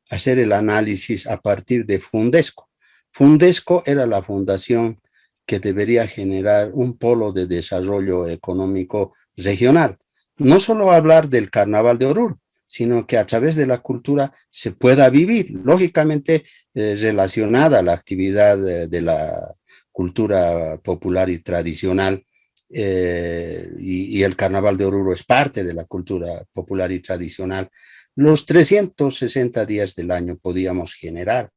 S2: hacer el análisis a partir de Fundesco. Fundesco era la fundación que debería generar un polo de desarrollo económico regional. No solo hablar del Carnaval de Oruro, sino que a través de la cultura se pueda vivir, lógicamente relacionada a la actividad de la cultura popular y tradicional, y el Carnaval de Oruro es parte de la cultura popular y tradicional. Los 360 días del año podíamos generar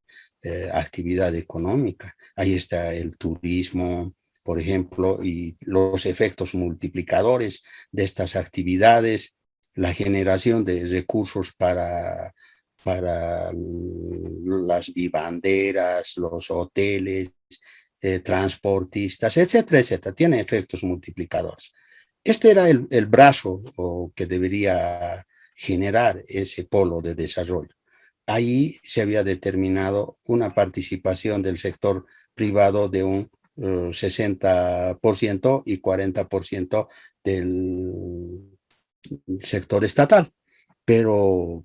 S2: actividad económica. Ahí está el turismo, por ejemplo, y los efectos multiplicadores de estas actividades, la generación de recursos para las vivanderas, los hoteles, transportistas, etcétera, etcétera. Tiene efectos multiplicadores. Este era el brazo que debería generar ese polo de desarrollo. Ahí se había determinado una participación del sector privado de un 60% y 40% del sector estatal. Pero,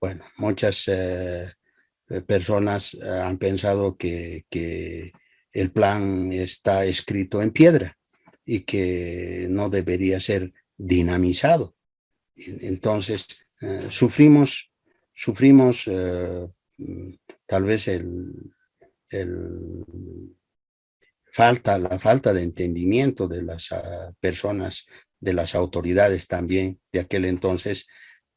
S2: bueno, muchas personas han pensado que el plan está escrito en piedra y que no debería ser dinamizado. Entonces, sufrimos tal vez el la falta de entendimiento de las personas, de las autoridades también de aquel entonces,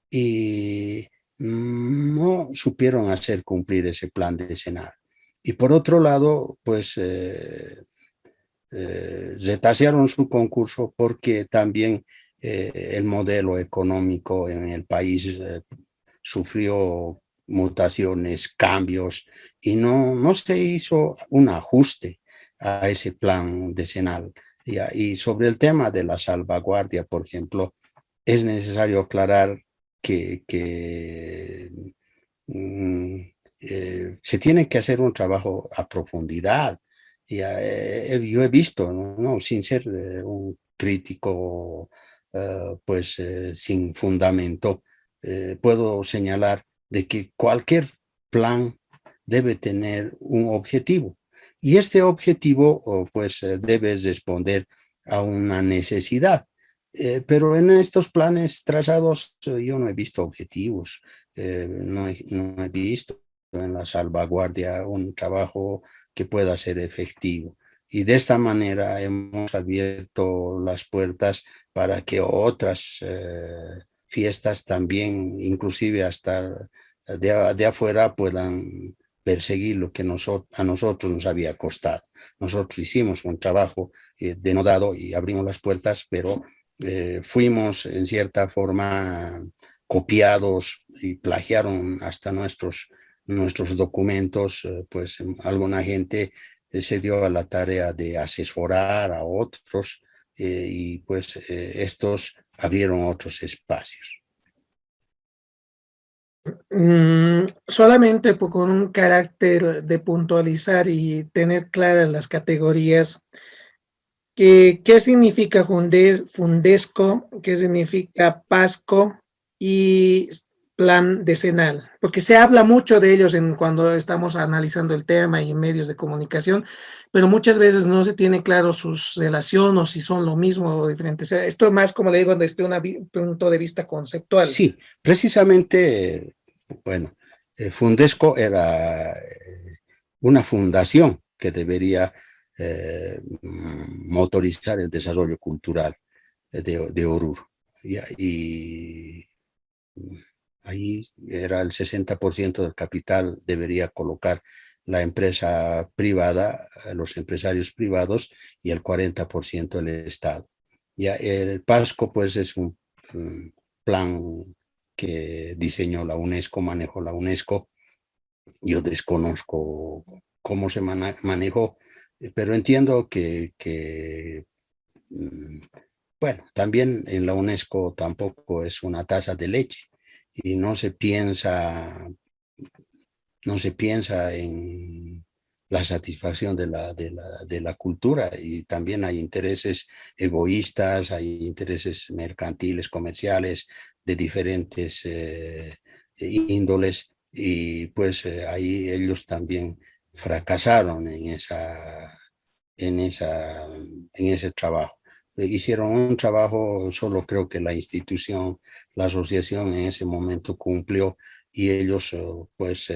S2: y no supieron hacer cumplir ese plan decenal. Y por otro lado, pues retasearon su concurso porque también el modelo económico en el país sufrió mutaciones, cambios, y no se hizo un ajuste a ese plan decenal. Y sobre el tema de la salvaguardia, por ejemplo, es necesario aclarar que se tiene que hacer un trabajo a profundidad. Yo he visto, ¿no? Sin ser un crítico, pues sin fundamento, puedo señalar de que cualquier plan debe tener un objetivo. Y este objetivo, pues, debe responder a una necesidad. Pero en estos planes trazados yo no he visto objetivos, no he visto en la salvaguardia un trabajo que pueda ser efectivo. Y de esta manera hemos abierto las puertas para que otras fiestas también, inclusive hasta de afuera, puedan perseguir lo que a nosotros nos había costado. Nosotros hicimos un trabajo denodado y abrimos las puertas, pero fuimos en cierta forma copiados y plagiaron hasta nuestros documentos, pues alguna gente se dio a la tarea de asesorar a otros, y pues estos abrieron otros espacios.
S1: Solamente con un carácter de puntualizar y tener claras las categorías. ¿Qué significa Fundesco? ¿Qué significa PASCO? Y plan decenal? Porque se habla mucho de ellos cuando estamos analizando el tema y en medios de comunicación, pero muchas veces no se tiene claro su relación o si son lo mismo o diferentes. O sea, esto más, como le digo, desde un punto de vista conceptual.
S2: Sí, precisamente, bueno, Fundesco era una fundación que debería motorizar el desarrollo cultural de Oruro. Y ahí era el 60% del capital debería colocar la empresa privada, los empresarios privados, y el 40% el Estado. Ya el PASCO, pues, es un plan que diseñó la UNESCO, manejó la UNESCO. Yo desconozco cómo se manejó, pero entiendo que bueno, también en la UNESCO tampoco es una taza de leche y no se piensa en la satisfacción de la cultura, y también hay intereses egoístas, hay intereses mercantiles, comerciales, de diferentes índoles, y pues ahí ellos también fracasaron en ese trabajo. Hicieron un trabajo, solo creo que la institución, la asociación en ese momento cumplió, y ellos pues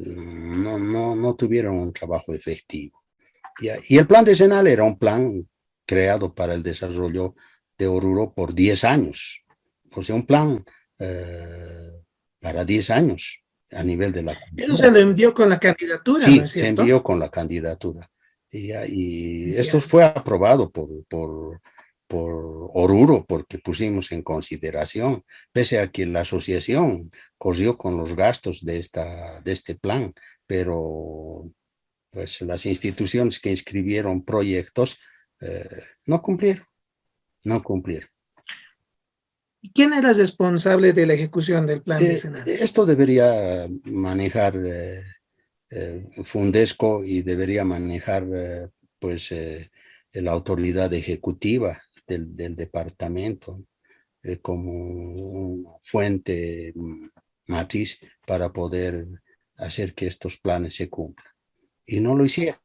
S2: no tuvieron un trabajo efectivo. Y el plan decenal era un plan creado para el desarrollo de Oruro por 10 años. O sea, un plan eh, para 10 años a nivel de la
S1: Eso se
S2: cultura.
S1: lo envió con la candidatura, ¿no
S2: Sí,
S1: es
S2: se
S1: cierto?
S2: envió con la candidatura. Y esto
S1: Ya.
S2: fue aprobado por Oruro, porque pusimos en consideración, pese a que la asociación corrió con los gastos de este plan, pero pues las instituciones que inscribieron proyectos eh, no cumplieron, no cumplieron.
S1: ¿Y quién era responsable de la ejecución del plan decenal?
S2: Esto debería manejar Fundesco, y debería manejar pues la autoridad ejecutiva del departamento como una fuente matriz para poder hacer que estos planes se cumplan. Y no lo hicieron.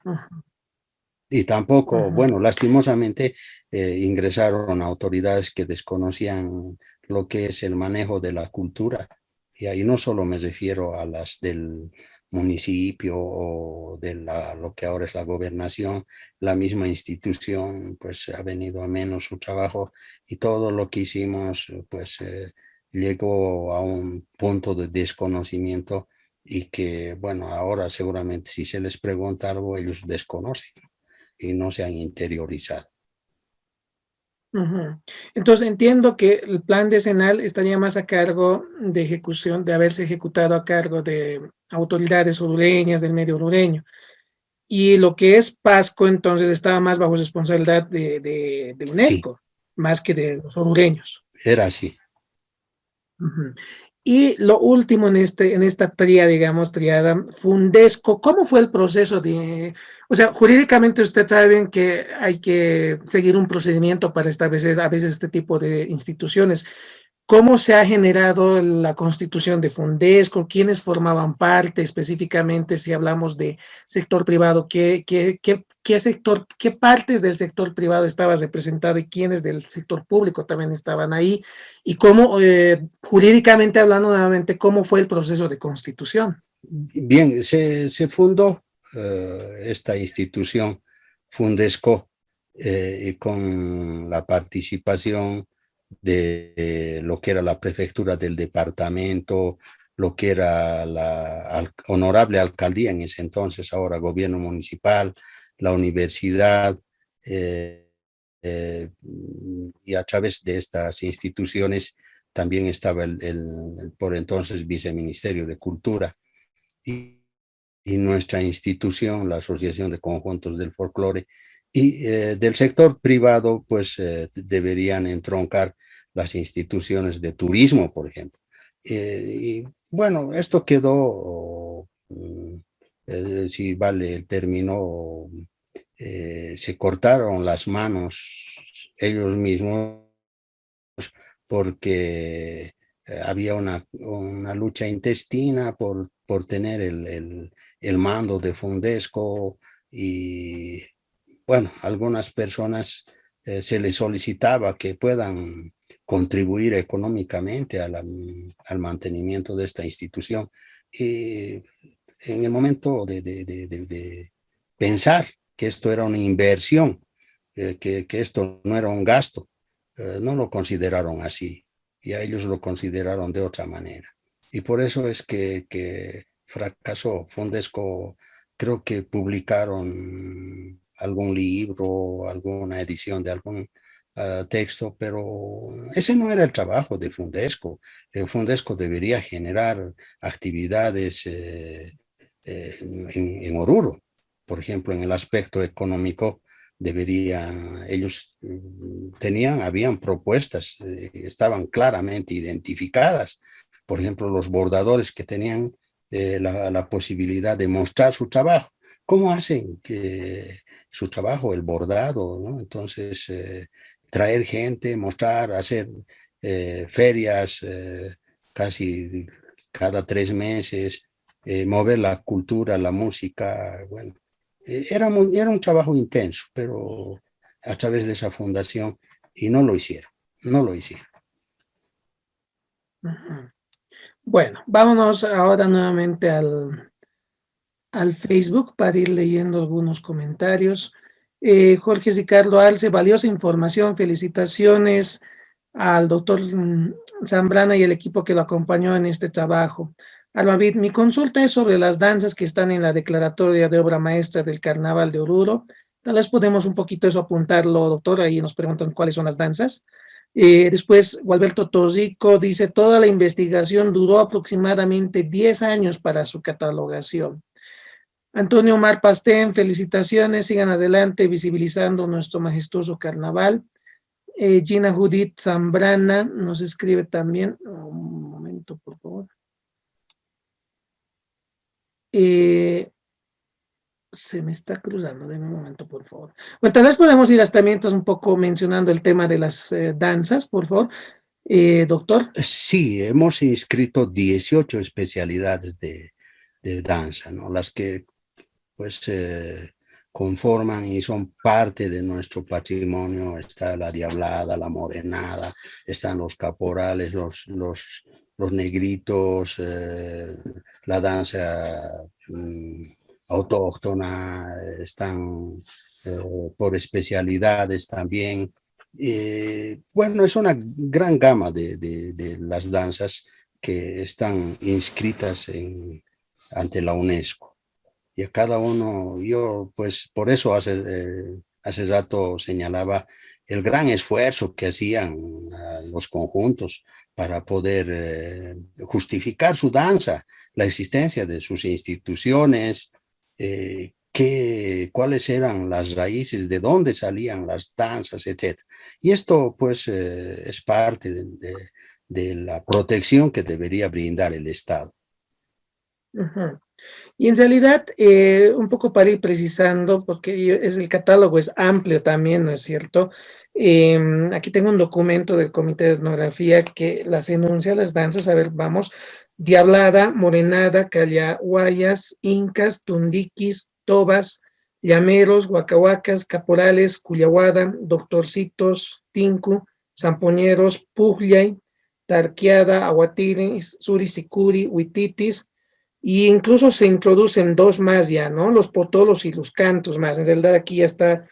S1: Ujú,
S2: Y tampoco,
S1: ujú.
S2: bueno, lastimosamente ingresaron autoridades que desconocían lo que es el manejo de la cultura. Y ahí no solo me refiero a las del municipio o de lo que ahora es la gobernación, la misma institución pues ha venido a menos su trabajo, y todo lo que hicimos pues llegó a un punto de desconocimiento, y que bueno, ahora seguramente si se les pregunta algo ellos desconocen y no se han interiorizado.
S1: Ujú. Entonces entiendo que el plan decenal estaría más a cargo de ejecución, de haberse ejecutado a cargo de autoridades orureñas, del medio orureño. Y lo que es Pasco, entonces, estaba más bajo responsabilidad de
S2: Sí,
S1: UNESCO, más que de los orureños.
S2: era así.
S1: Ujú. Y lo último en esta tríada, digamos, triada, Fundesco, ¿cómo fue el proceso de, o sea, jurídicamente usted sabe bien que hay que seguir un procedimiento para establecer a veces este tipo de instituciones? ¿Cómo se ha generado la constitución de Fundesco? ¿Quiénes formaban parte específicamente? Si hablamos de sector privado, ¿qué sector, qué partes del sector privado estaba representado y quiénes del sector público también estaban ahí? Y cómo, jurídicamente hablando nuevamente, ¿cómo fue el proceso de constitución?
S2: Bien, se fundó esta institución, Fundesco, con la participación de lo que era la prefectura del departamento, lo que era la honorable alcaldía en ese entonces, ahora gobierno municipal, la universidad, eh, y a través de estas instituciones también estaba el por entonces viceministerio de Cultura, y, y nuestra institución, la Asociación de Conjuntos del Folclore, y del sector privado, pues deberían entroncar las instituciones de turismo, por ejemplo. Y bueno, esto quedó, si vale el término, se cortaron las manos ellos mismos, porque había una lucha intestina por tener el mando de Fundesco y bueno, algunas personas se les solicitaba que puedan contribuir económicamente al mantenimiento de esta institución. Y en el momento de pensar que esto era una inversión, que esto no era un gasto, no lo consideraron así y a ellos lo consideraron de otra manera. Y por eso es que fracasó. Fundesco, creo que publicaron algún libro, alguna edición de algún texto, pero ese no era el trabajo de Fundesco. Fundesco debería generar actividades en Oruro. Por ejemplo, en el aspecto económico, ellos habían propuestas, estaban claramente identificadas. Por ejemplo, los bordadores que tenían la posibilidad de mostrar su trabajo. ¿Cómo hacen que su trabajo, el bordado, ¿no? Entonces, traer gente, mostrar, hacer ferias casi cada 3 meses, mover la cultura, la música, bueno, era un trabajo intenso, pero a través de esa fundación, y no lo hicieron, no lo hicieron.
S1: Bueno, vámonos ahora nuevamente al Facebook para ir leyendo algunos comentarios. Jorge Ricardo Alce, valiosa información, felicitaciones al doctor Zambrana y el equipo que lo acompañó en este trabajo. Almavid, mi consulta es sobre las danzas que están en la declaratoria de obra maestra del Carnaval de Oruro. Tal vez podemos un poquito eso apuntarlo, doctor, ahí nos preguntan cuáles son las danzas. Después, Gualberto Torrico dice, toda la investigación duró aproximadamente 10 años para su catalogación. Antonio Omar Pastén, felicitaciones, sigan adelante visibilizando nuestro majestuoso carnaval. Gina Judith Zambrana nos escribe también, un momento por favor. Se me está cruzando, denme un momento por favor. Bueno, tal vez podemos ir hasta mientras un poco mencionando el tema de las danzas, por favor. Doctor.
S2: Sí, hemos inscrito 18 especialidades de danza, ¿no? Las que pues conforman y son parte de nuestro patrimonio. Está la diablada, la morenada, están los caporales, los negritos, la danza autóctona, están por especialidades también. Bueno, es una gran gama de las danzas que están inscritas ante la UNESCO. Y a cada uno, yo pues por eso hace rato señalaba el gran esfuerzo que hacían los conjuntos para poder justificar su danza, la existencia de sus instituciones, cuáles eran las raíces, de dónde salían las danzas, etc. Y esto pues es parte de la protección que debería brindar el Estado.
S1: Uh-huh. Y en realidad, un poco para ir precisando, porque el catálogo es amplio también, ¿no es cierto? Aquí tengo un documento del Comité de Etnografía que las enuncia, las danzas, a ver, vamos, diablada, morenada, callahuayas, incas, tundiquis, tobas, llameros, huacahuacas, caporales, cuyahuada, doctorcitos, tinku, zampoñeros, pujllay, tarqueada, aguatiris, surisicuri, huititis, y incluso se introducen dos más ya, ¿no? Los potolos y los cantos más. En realidad aquí ya está,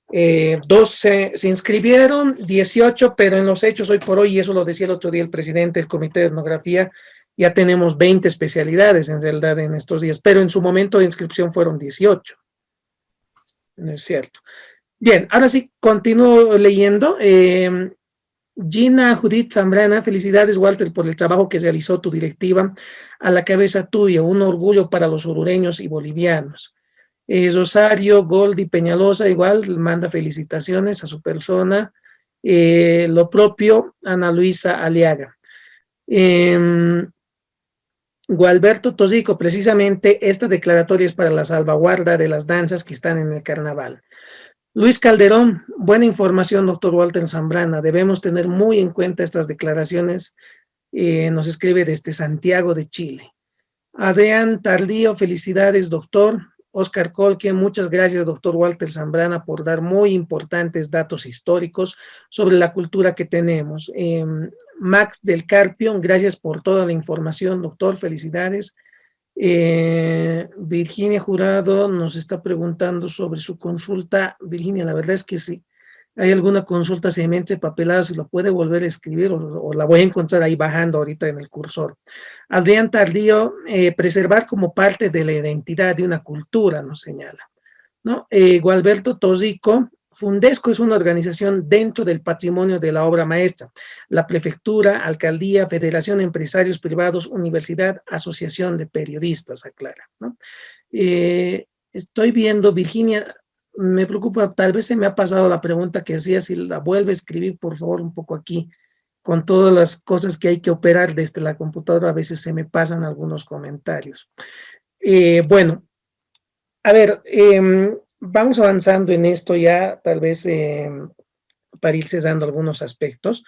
S1: 12, se inscribieron 18, pero en los hechos hoy por hoy, y eso lo decía el otro día el presidente del Comité de Etnografía, ya tenemos 20 especialidades en realidad en estos días, pero en su momento de inscripción fueron 18. ¿No es cierto? Bien, ahora sí, continúo leyendo. Gina Judith Zambrana, felicidades Walter por el trabajo que realizó tu directiva a la cabeza tuya, un orgullo para los orureños y bolivianos. Rosario Goldi Peñalosa igual manda felicitaciones a su persona, lo propio Ana Luisa Aliaga. Gualberto Tosico, precisamente esta declaratoria es para la salvaguarda de las danzas que están en el carnaval. Luis Calderón, buena información, doctor Walter Zambrana. Debemos tener muy en cuenta estas declaraciones nos escribe desde Santiago de Chile. Adrián Tardío, felicidades, doctor. Oscar Colque, muchas gracias, doctor Walter Zambrana, por dar muy importantes datos históricos sobre la cultura que tenemos. Max del Carpio, gracias por toda la información, doctor, felicidades. Virginia Jurado nos está preguntando sobre su consulta. Virginia, la verdad es que sí. Hay alguna consulta semente papelada, si lo puede volver a escribir o la voy a encontrar ahí bajando ahorita en el cursor. Adrián Tardío, preservar como parte de la identidad de una cultura, nos señala, ¿no? Gualberto Tosico, Fundesco es una organización dentro del patrimonio de la obra maestra. La prefectura, alcaldía, federación de empresarios privados, universidad, asociación de periodistas, aclara, ¿no? Estoy viendo, Virginia, me preocupa, tal vez se me ha pasado la pregunta que hacía, si la vuelve a escribir, por favor, un poco aquí, con todas las cosas que hay que operar desde la computadora, a veces se me pasan algunos comentarios. Bueno, a ver, vamos avanzando en esto ya, tal vez para ir cesando algunos aspectos.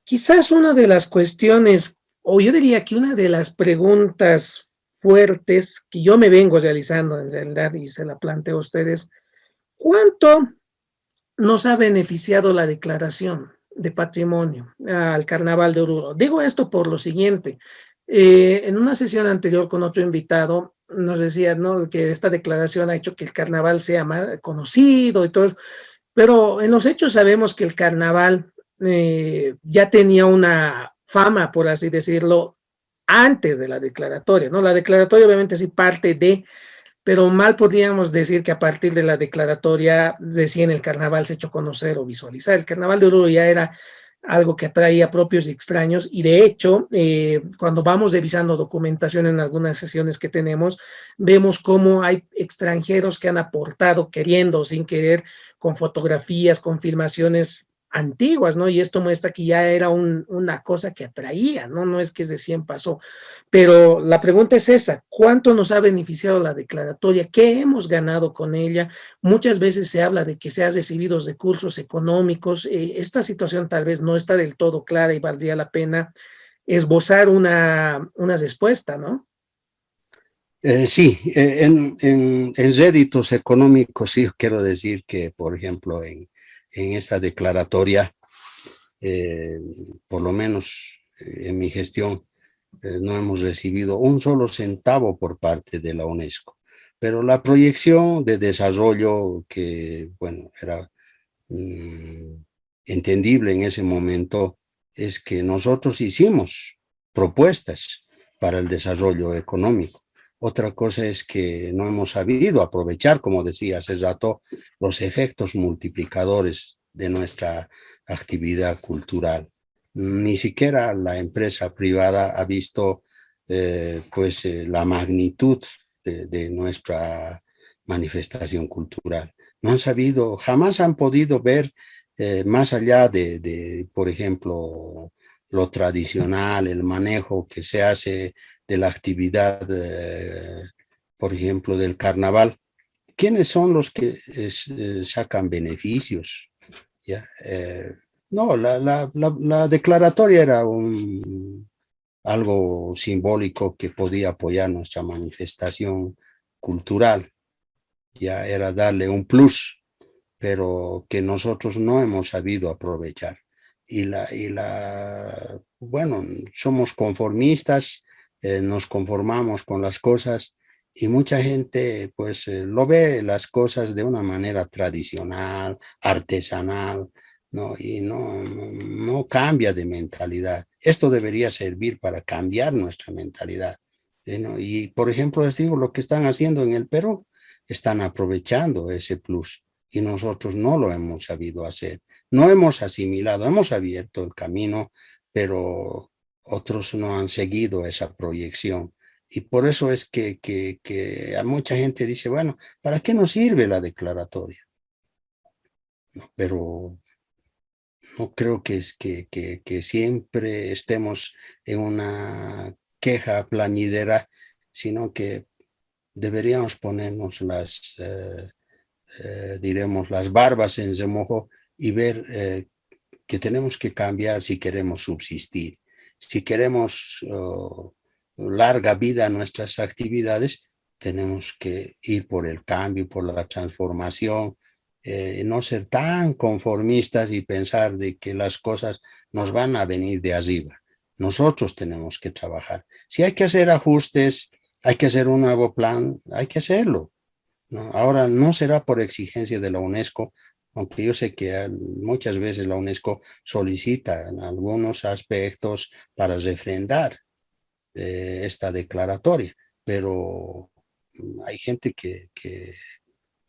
S1: Quizás una de las cuestiones, o yo diría que una de las preguntas fuertes que yo me vengo realizando en realidad y se la planteo a ustedes, ¿cuánto nos ha beneficiado la declaración de patrimonio al Carnaval de Oruro? Digo esto por lo siguiente. En una sesión anterior con otro invitado nos decía, ¿no?, que esta declaración ha hecho que el carnaval sea más conocido y todo eso, pero en los hechos sabemos que el carnaval ya tenía una fama, por así decirlo, antes de la declaratoria, ¿no? La declaratoria obviamente sí parte de, pero mal podríamos decir que a partir de la declaratoria recién el carnaval se echó a conocer o visualizar. El carnaval de Oruro ya era algo que atraía propios y extraños, y de hecho, cuando vamos revisando documentación en algunas sesiones que tenemos, vemos cómo hay extranjeros que han aportado, queriendo o sin querer, con fotografías, con filmaciones antiguas, ¿no? Y esto muestra que ya era una cosa que atraía, ¿no? No es que recién pasó. Pero la pregunta es esa, ¿cuánto nos ha beneficiado la declaratoria? ¿Qué hemos ganado con ella? Muchas veces se habla de que se han recibido recursos económicos. Esta situación tal vez no está del todo clara y valdría la pena esbozar una respuesta, ¿no?
S2: Sí, en réditos económicos sí quiero decir que, por ejemplo, en esta declaratoria, eh, por lo menos en mi gestión, no hemos recibido un solo centavo por parte de la UNESCO. Pero la proyección de desarrollo que, bueno, era mm, entendible en ese momento es que nosotros hicimos propuestas para el desarrollo económico. Otra cosa es que no hemos sabido aprovechar, como decía hace rato, los efectos multiplicadores de nuestra actividad cultural. Ni siquiera la empresa privada ha visto la magnitud de nuestra manifestación cultural. No han sabido, jamás han podido ver más allá por ejemplo, lo tradicional, el manejo que se hace de la actividad, por ejemplo, del carnaval. ¿Quiénes son los que sacan beneficios? ¿Ya? No, la declaratoria era algo simbólico que podía apoyar nuestra manifestación cultural, ya era darle un plus, pero que nosotros no hemos sabido aprovechar. Bueno, somos conformistas, nos conformamos con las cosas y mucha gente pues lo ve las cosas de una manera tradicional, artesanal, ¿no? Y no cambia de mentalidad. Esto debería servir para cambiar nuestra mentalidad, ¿no? Y por ejemplo, les digo, lo que están haciendo en el Perú, están aprovechando ese plus y nosotros no lo hemos sabido hacer. No hemos asimilado, hemos abierto el camino, pero otros no han seguido esa proyección. Y por eso es que a mucha gente dice, bueno, ¿para qué nos sirve la declaratoria? No, pero no creo que siempre estemos en una queja plañidera, sino que deberíamos ponernos diremos, las barbas en remojo y ver que tenemos que cambiar si queremos subsistir. si queremos larga vida a nuestras actividades, tenemos que ir por el cambio, por la transformación, no ser tan conformistas y pensar de que las cosas nos van a venir de arriba. Nosotros tenemos que trabajar. Si hay que hacer ajustes, hay que hacer un nuevo plan, hay que hacerlo, ¿no? Ahora no será por exigencia de la UNESCO, aunque yo sé que muchas veces la UNESCO solicita en algunos aspectos para refrendar esta declaratoria, pero hay gente que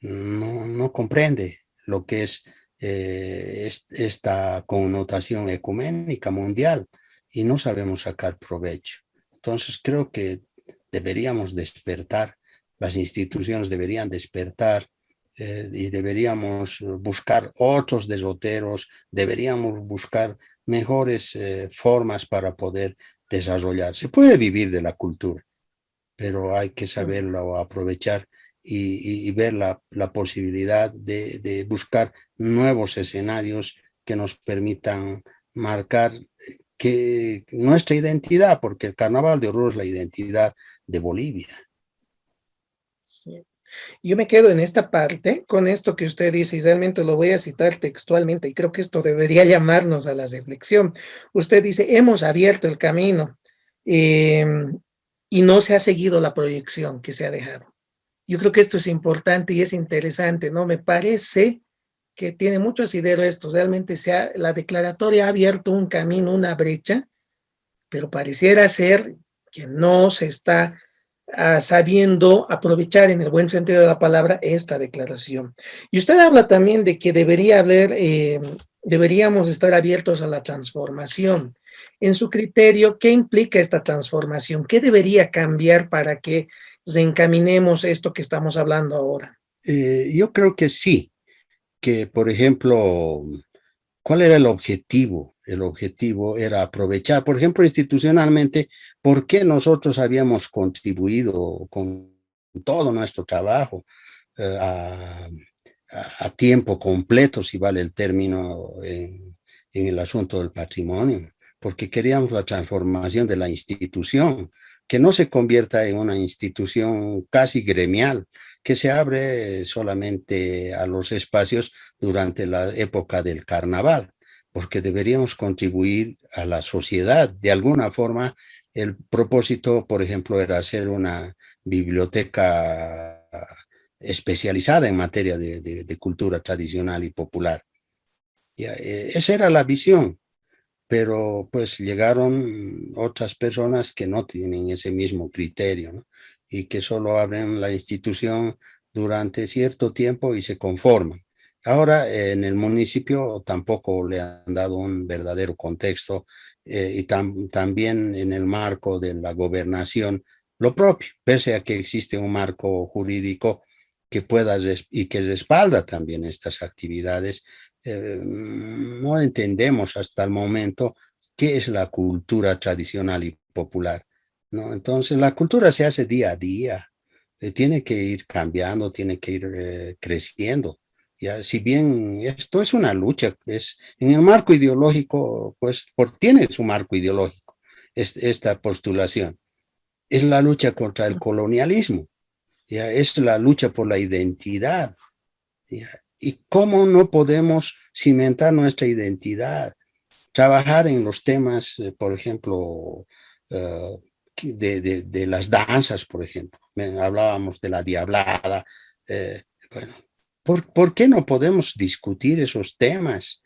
S2: no comprende lo que es esta connotación ecuménica mundial y no sabemos sacar provecho. Entonces creo que deberíamos despertar, las instituciones deberían despertar y deberíamos buscar otros derroteros, deberíamos buscar mejores formas para poder desarrollar. Se puede vivir de la cultura, pero hay que saberlo aprovechar y ver la posibilidad de buscar nuevos escenarios que nos permitan marcar que nuestra identidad, porque el Carnaval de Oruro es la identidad de Bolivia.
S1: Sí. Yo me quedo en esta parte con esto que usted dice y realmente lo voy a citar textualmente y creo que esto debería llamarnos a la reflexión. Usted dice, hemos abierto el camino eh, y no se ha seguido la proyección que se ha dejado. Yo creo que esto es importante y es interesante, ¿no? Me parece que tiene mucho asidero esto. Realmente la declaratoria ha abierto un camino, una brecha, pero pareciera ser que no se está sabiendo aprovechar en el buen sentido de la palabra esta declaración. Y usted habla también de que deberíamos estar abiertos a la transformación. En su criterio, ¿qué implica esta transformación? ¿Qué debería cambiar para que reencaminemos esto que estamos hablando ahora?
S2: Yo creo que sí, que por ejemplo, ¿cuál era el objetivo? El objetivo era aprovechar, por ejemplo, institucionalmente, ¿por qué nosotros habíamos contribuido con todo nuestro trabajo a tiempo completo, si vale el término, en el asunto del patrimonio? Porque queríamos la transformación de la institución, que no se convierta en una institución casi gremial, que se abre solamente a los espacios durante la época del carnaval, porque deberíamos contribuir a la sociedad. De alguna forma, el propósito, por ejemplo, era hacer una biblioteca especializada en materia de cultura tradicional y popular. Ya, esa era la visión, pero pues llegaron otras personas que no tienen ese mismo criterio, ¿no? Y que solo abren la institución durante cierto tiempo y se conforman. Ahora en el municipio tampoco le han dado un verdadero contexto y también en el marco de la gobernación lo propio, pese a que existe un marco jurídico que pueda y que respalda también estas actividades. No entendemos hasta el momento qué es la cultura tradicional y popular, ¿no? Entonces, la cultura se hace día a día, tiene que ir cambiando, tiene que ir creciendo. Ya, si bien esto es una lucha, es en el marco ideológico, pues tiene su marco ideológico esta postulación. Es la lucha contra el colonialismo, ya, es la lucha por la identidad. ¿Ya? ¿Y cómo no podemos cimentar nuestra identidad? Trabajar en los temas, por ejemplo, de las danzas, por ejemplo. Hablábamos de la diablada. Bueno, ¿por qué no podemos discutir esos temas?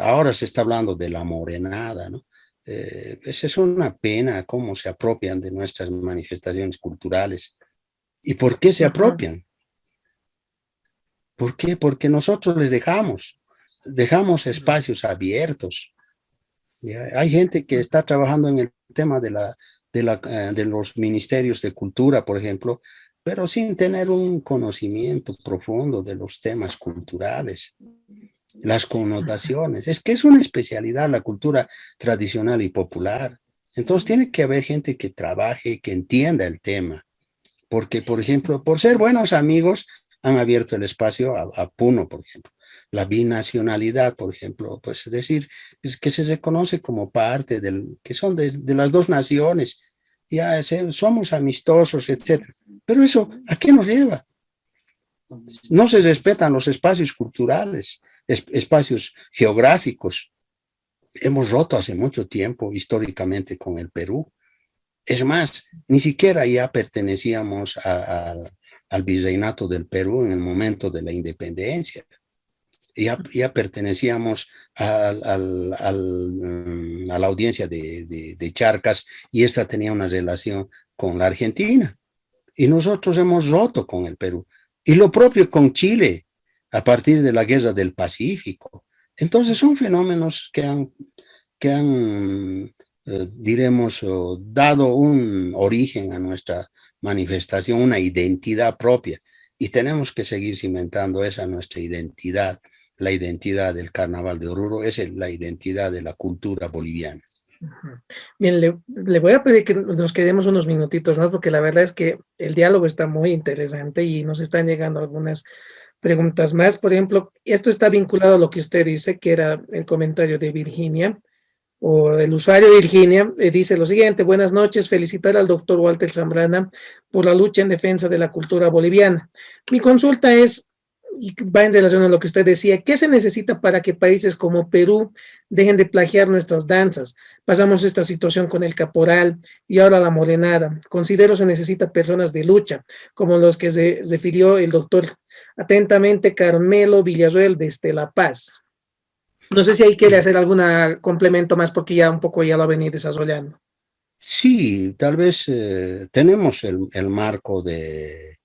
S2: Ahora se está hablando de la morenada, ¿no? Esa es una pena cómo se apropian de nuestras manifestaciones culturales. ¿Y por qué se
S1: Ajá.
S2: apropian? ¿Por qué? Porque nosotros les dejamos espacios abiertos. ¿Ya? Hay gente que está trabajando en el tema de los ministerios de cultura, por ejemplo, pero sin tener un conocimiento profundo de los temas culturales, las connotaciones. Es que es una especialidad la cultura tradicional y popular. Entonces tiene que haber gente que trabaje, que entienda el tema, porque, por ejemplo, por ser buenos amigos, han abierto el espacio a Puno, por ejemplo. La binacionalidad, por ejemplo, pues es decir, es que se reconoce como parte que son de las dos naciones, ya somos amistosos, etcétera. Pero eso, ¿a qué nos lleva? No se respetan los espacios culturales, espacios geográficos. Hemos roto hace mucho tiempo históricamente con el Perú. Es más, ni siquiera ya pertenecíamos al virreinato del Perú en el momento de la independencia. Ya pertenecíamos a la audiencia de Charcas, y esta tenía una relación con la Argentina. Y nosotros hemos roto con el Perú. Y lo propio con Chile, a partir de la Guerra del Pacífico. Entonces son fenómenos que han diremos, dado un origen a nuestra manifestación, una identidad propia. Y tenemos que seguir cimentando esa nuestra identidad. La identidad del Carnaval de Oruro es la identidad de la cultura boliviana.
S1: Bien, le voy a pedir que nos quedemos unos minutitos, ¿no? Porque la verdad es que el diálogo está muy interesante y nos están llegando algunas preguntas más. Por ejemplo, esto está vinculado a lo que usted dice, que era el comentario de Virginia, o el usuario Virginia, dice lo siguiente: buenas noches, felicitar al doctor Walter Zambrana por la lucha en defensa de la cultura boliviana. Mi consulta es, y va en relación a lo que usted decía, ¿qué se necesita para que países como Perú dejen de plagiar nuestras danzas? Pasamos esta situación con el caporal y ahora la morenada. Considero se necesita personas de lucha, como los que se refirió el doctor. Atentamente, Carmelo Villarreal desde La Paz. No sé si ahí quiere hacer algún complemento más porque ya un poco ya lo ha venido desarrollando.
S2: Sí, tal vez tenemos el marco de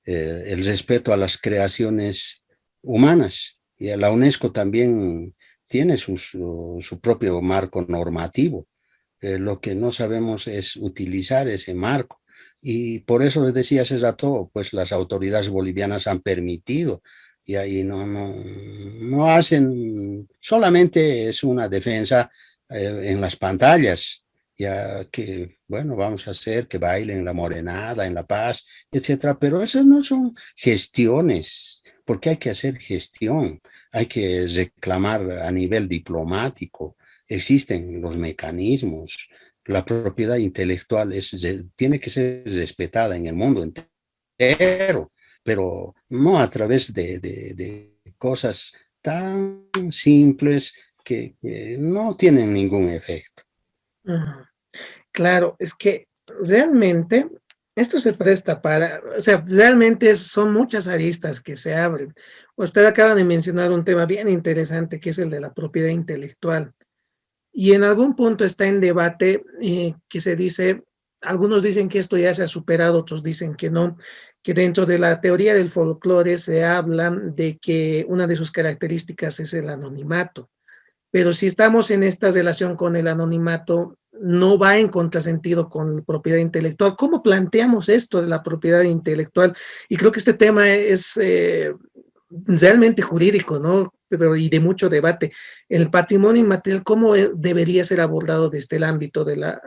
S2: el respeto a las creaciones humanas, y la UNESCO también tiene su propio marco normativo. Lo que no sabemos es utilizar ese marco. Y por eso les decía hace rato, pues las autoridades bolivianas han permitido, y ahí no hacen, solamente es una defensa en las pantallas, ya que, bueno, vamos a hacer que bailen la morenada en La Paz, etcétera, pero esas no son gestiones, porque hay que hacer gestión, hay que reclamar a nivel diplomático. Existen los mecanismos. La propiedad intelectual tiene que ser respetada en el mundo entero, pero no a través de cosas tan simples que no tienen ningún efecto.
S1: Ujú. Claro, es que realmente esto se presta para, o sea, realmente son muchas aristas que se abren. Usted acaba de mencionar un tema bien interesante que es el de la propiedad intelectual. Y en algún punto está en debate que se dice, algunos dicen que esto ya se ha superado, otros dicen que no, que dentro de la teoría del folclore se habla de que una de sus características es el anonimato. Pero si estamos en esta relación con el anonimato, no va en contrasentido con la propiedad intelectual. ¿Cómo planteamos esto de la propiedad intelectual? Y creo que este tema es realmente jurídico, ¿no? Pero y de mucho debate. El patrimonio inmaterial, ¿cómo debería ser abordado desde el ámbito de la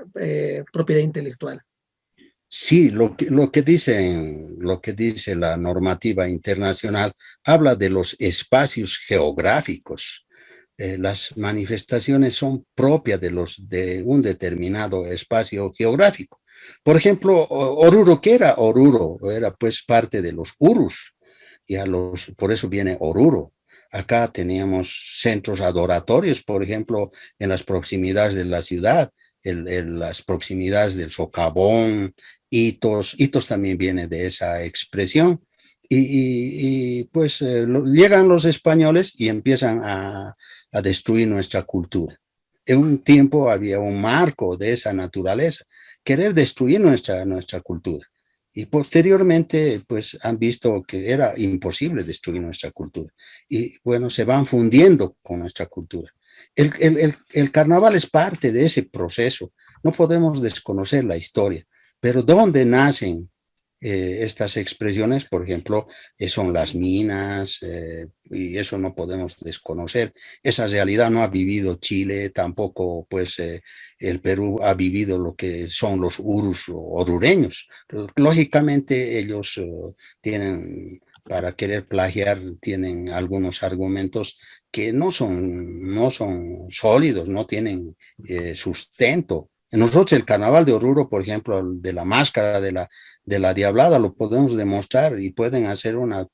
S1: propiedad intelectual?
S2: Sí, lo que dice la normativa internacional habla de los espacios geográficos. Las manifestaciones son propias de un determinado espacio geográfico. Por ejemplo, Oruro, ¿qué era Oruro? Era pues parte de los Urus, por eso viene Oruro. Acá teníamos centros adoratorios, por ejemplo, en las proximidades de la ciudad, en las proximidades del socavón, Itos también viene de esa expresión. Pues llegan los españoles y empiezan a destruir nuestra cultura. En un tiempo había un marco de esa naturaleza, querer destruir nuestra cultura. Y posteriormente, pues han visto que era imposible destruir nuestra cultura. Y bueno, se van fundiendo con nuestra cultura. El carnaval es parte de ese proceso. No podemos desconocer la historia, pero ¿dónde nacen estas expresiones? Por ejemplo, son las minas, y eso no podemos desconocer. Esa realidad no ha vivido Chile, tampoco pues el Perú ha vivido lo que son los urus o orureños. Lógicamente ellos tienen para querer plagiar tienen algunos argumentos que no son sólidos, no tienen sustento. Nosotros el carnaval de Oruro, por ejemplo, de la máscara de la diablada, lo podemos demostrar y pueden hacer una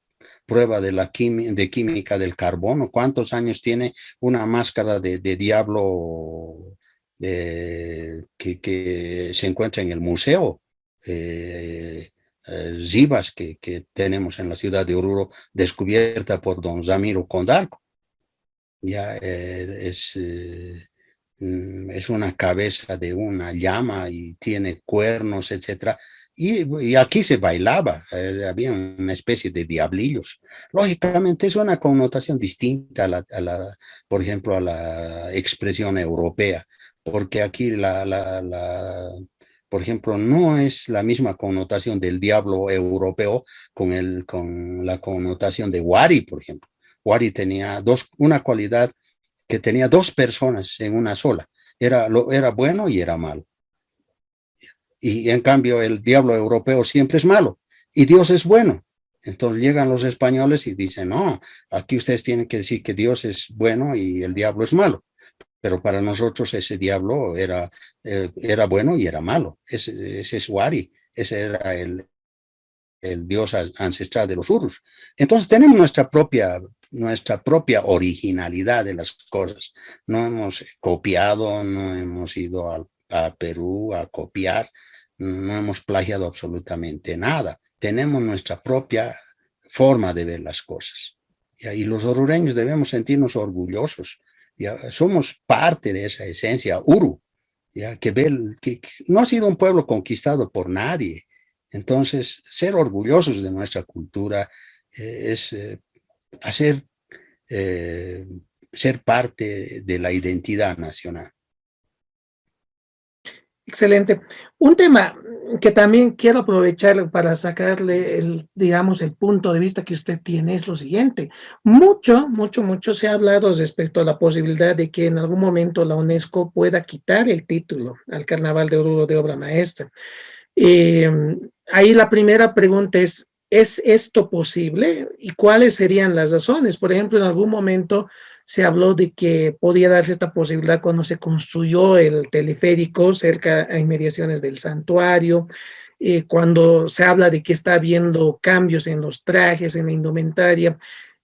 S2: prueba de química del carbono. ¿Cuántos años tiene una máscara de diablo que se encuentra en el museo? Zivas que tenemos en la ciudad de Oruro, descubierta por don Ramiro Condalco. Ya es una cabeza de una llama y tiene cuernos, etcétera. Y aquí se bailaba, había una especie de diablillos. Lógicamente es una connotación distinta por ejemplo, a la expresión europea, porque aquí por ejemplo, no es la misma connotación del diablo europeo con la connotación de Wari, por ejemplo. Wari tenía una cualidad que tenía dos personas en una sola. Era bueno y era malo. Y en cambio el diablo europeo siempre es malo y Dios es bueno. Entonces llegan los españoles y dicen, no, aquí ustedes tienen que decir que Dios es bueno y el diablo es malo. Pero para nosotros ese diablo era bueno y era malo. Ese es Wari, ese era el dios ancestral de los Urus. Entonces tenemos nuestra propia originalidad de las cosas. No hemos copiado, no hemos ido a Perú a copiar, no hemos plagiado absolutamente nada. Tenemos nuestra propia forma de ver las cosas. Y los orureños debemos sentirnos orgullosos. Ya, somos parte de esa esencia Uru, ya, que no ha sido un pueblo conquistado por nadie. Entonces, ser orgullosos de nuestra cultura es hacer, eh, ser parte de la identidad nacional.
S1: Excelente. Un tema que también quiero aprovechar para sacarle digamos, el punto de vista que usted tiene es lo siguiente. Mucho se ha hablado respecto a la posibilidad de que en algún momento la UNESCO pueda quitar el título al Carnaval de Oruro de obra maestra. Ahí la primera pregunta ¿es esto posible? ¿Y cuáles serían las razones? Por ejemplo, en algún momento se habló de que podía darse esta posibilidad cuando se construyó el teleférico cerca a inmediaciones del santuario, cuando se habla de que está habiendo cambios en los trajes, en la indumentaria.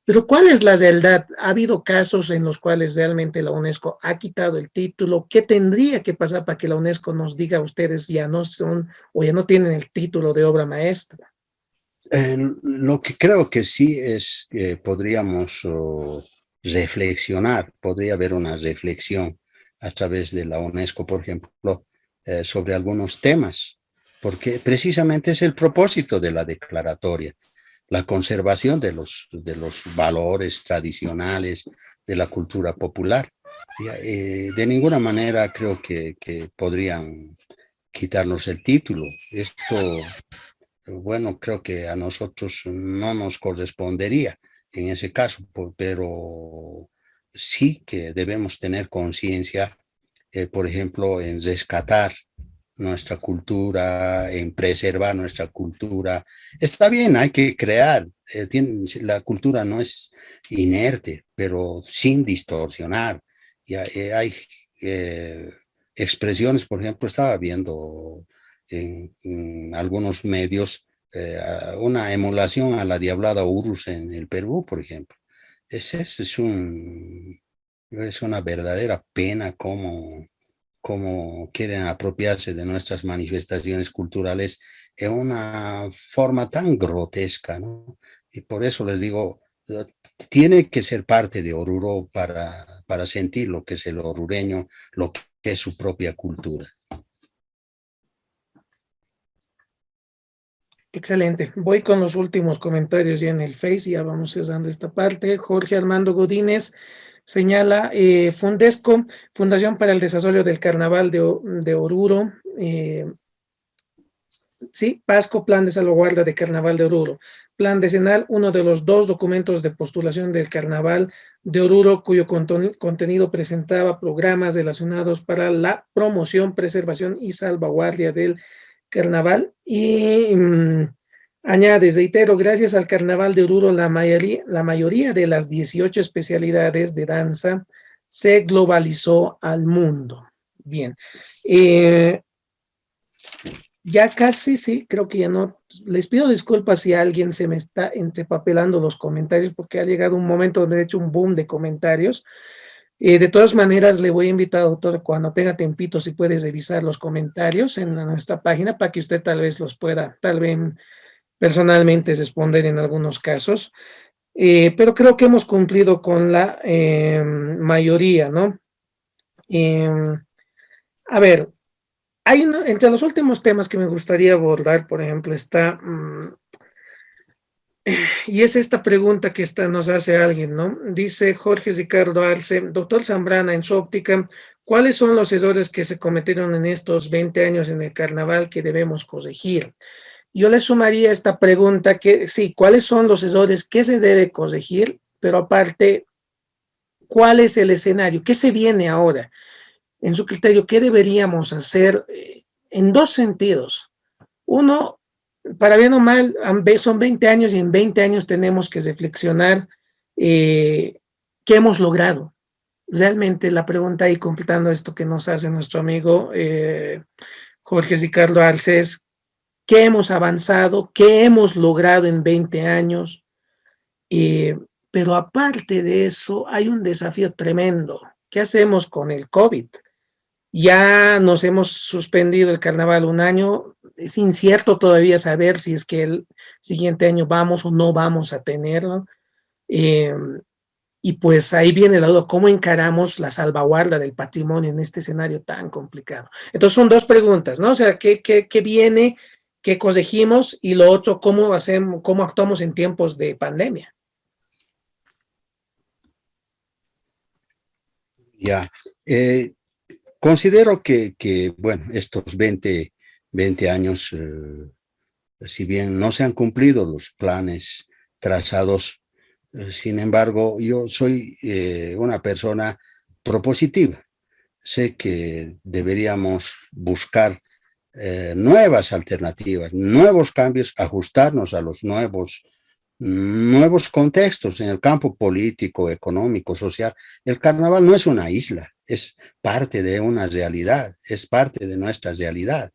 S1: Pero ¿cuál es la realidad? ¿Ha habido casos en los cuales realmente la UNESCO ha quitado el título? ¿Qué tendría que pasar para que la UNESCO nos diga ustedes ya no son o ya no tienen el título de obra maestra?
S2: Lo que creo que sí es que podríamos reflexionar, podría haber una reflexión a través de la UNESCO, por ejemplo, sobre algunos temas, porque precisamente es el propósito de la declaratoria, la conservación de los valores tradicionales de la cultura popular. De ninguna manera creo que podrían quitarnos el título. Esto, bueno, creo que a nosotros no nos correspondería en ese caso, pero sí que debemos tener conciencia, por ejemplo, en rescatar nuestra cultura, en preservar nuestra cultura. Está bien, hay que crear. La cultura no es inerte, pero sin distorsionar. Hay eh, expresiones, por ejemplo, estaba viendo en algunos medios una emulación a la diablada Urus en el Perú, por ejemplo. Es una verdadera pena cómo quieren apropiarse de nuestras manifestaciones culturales en una forma tan grotesca, ¿no? Y por eso les digo, tiene que ser parte de Oruro para sentir lo que es el orureño, lo que es su propia cultura.
S1: Excelente. Voy con los últimos comentarios ya en el Face y ya vamos cerrando esta parte. Jorge Armando Godínez señala, Fundesco, Fundación para el Desarrollo del Carnaval de Oruro, sí, PASCO, Plan de Salvaguarda de Carnaval de Oruro. Plan decenal, uno de los dos documentos de postulación del Carnaval de Oruro, cuyo contenido presentaba programas relacionados para la promoción, preservación y salvaguardia del Carnaval. Y Añades, reitero, gracias al Carnaval de Oruro, la mayoría de las 18 especialidades de danza se globalizó al mundo. Bien. Ya casi, sí, creo que ya no. Les pido disculpas si alguien se me está entrepapelando los comentarios, porque ha llegado un momento donde he hecho un boom de comentarios. De todas maneras, le voy a invitar, doctor, cuando tenga tempito, si puedes revisar los comentarios en nuestra página para que usted tal vez los pueda, tal vez personalmente responder en algunos casos. Pero creo que hemos cumplido con la mayoría, ¿no? Eh, a ver, entre los últimos temas que me gustaría abordar, por ejemplo, está, y es esta pregunta que nos hace alguien, ¿no? Dice Jorge Ricardo Arce, doctor Zambrana, en su óptica, ¿cuáles son los errores que se cometieron en estos 20 años en el carnaval que debemos corregir? Yo le sumaría esta pregunta que, sí, ¿cuáles son los errores que se debe corregir? Pero aparte, ¿cuál es el escenario? ¿Qué se viene ahora? En su criterio, ¿qué deberíamos hacer en dos sentidos? Uno, para bien o mal, son 20 años y en 20 años tenemos que reflexionar qué hemos logrado. Realmente la pregunta ahí, completando esto que nos hace nuestro amigo Jorge Ricardo Arce, es qué hemos avanzado, qué hemos logrado en 20 años. Pero aparte de eso, hay un desafío tremendo. ¿Qué hacemos con el COVID? Ya nos hemos suspendido el carnaval un año. Es incierto todavía saber si es que el siguiente año vamos o no vamos a tenerlo. Eh, y pues ahí viene la duda, ¿cómo encaramos la salvaguarda del patrimonio en este escenario tan complicado? Entonces son dos preguntas, ¿no? O sea, ¿qué viene, qué corregimos? Y lo otro, ¿cómo hacemos, cómo actuamos en tiempos de pandemia?
S2: Ya, considero bueno, estos 20 años, si bien no se han cumplido los planes trazados, sin embargo, yo soy una persona propositiva. Sé que deberíamos buscar nuevas alternativas, nuevos cambios, ajustarnos a los nuevos contextos en el campo político, económico, social. El carnaval no es una isla, es parte de una realidad, es parte de nuestra realidad.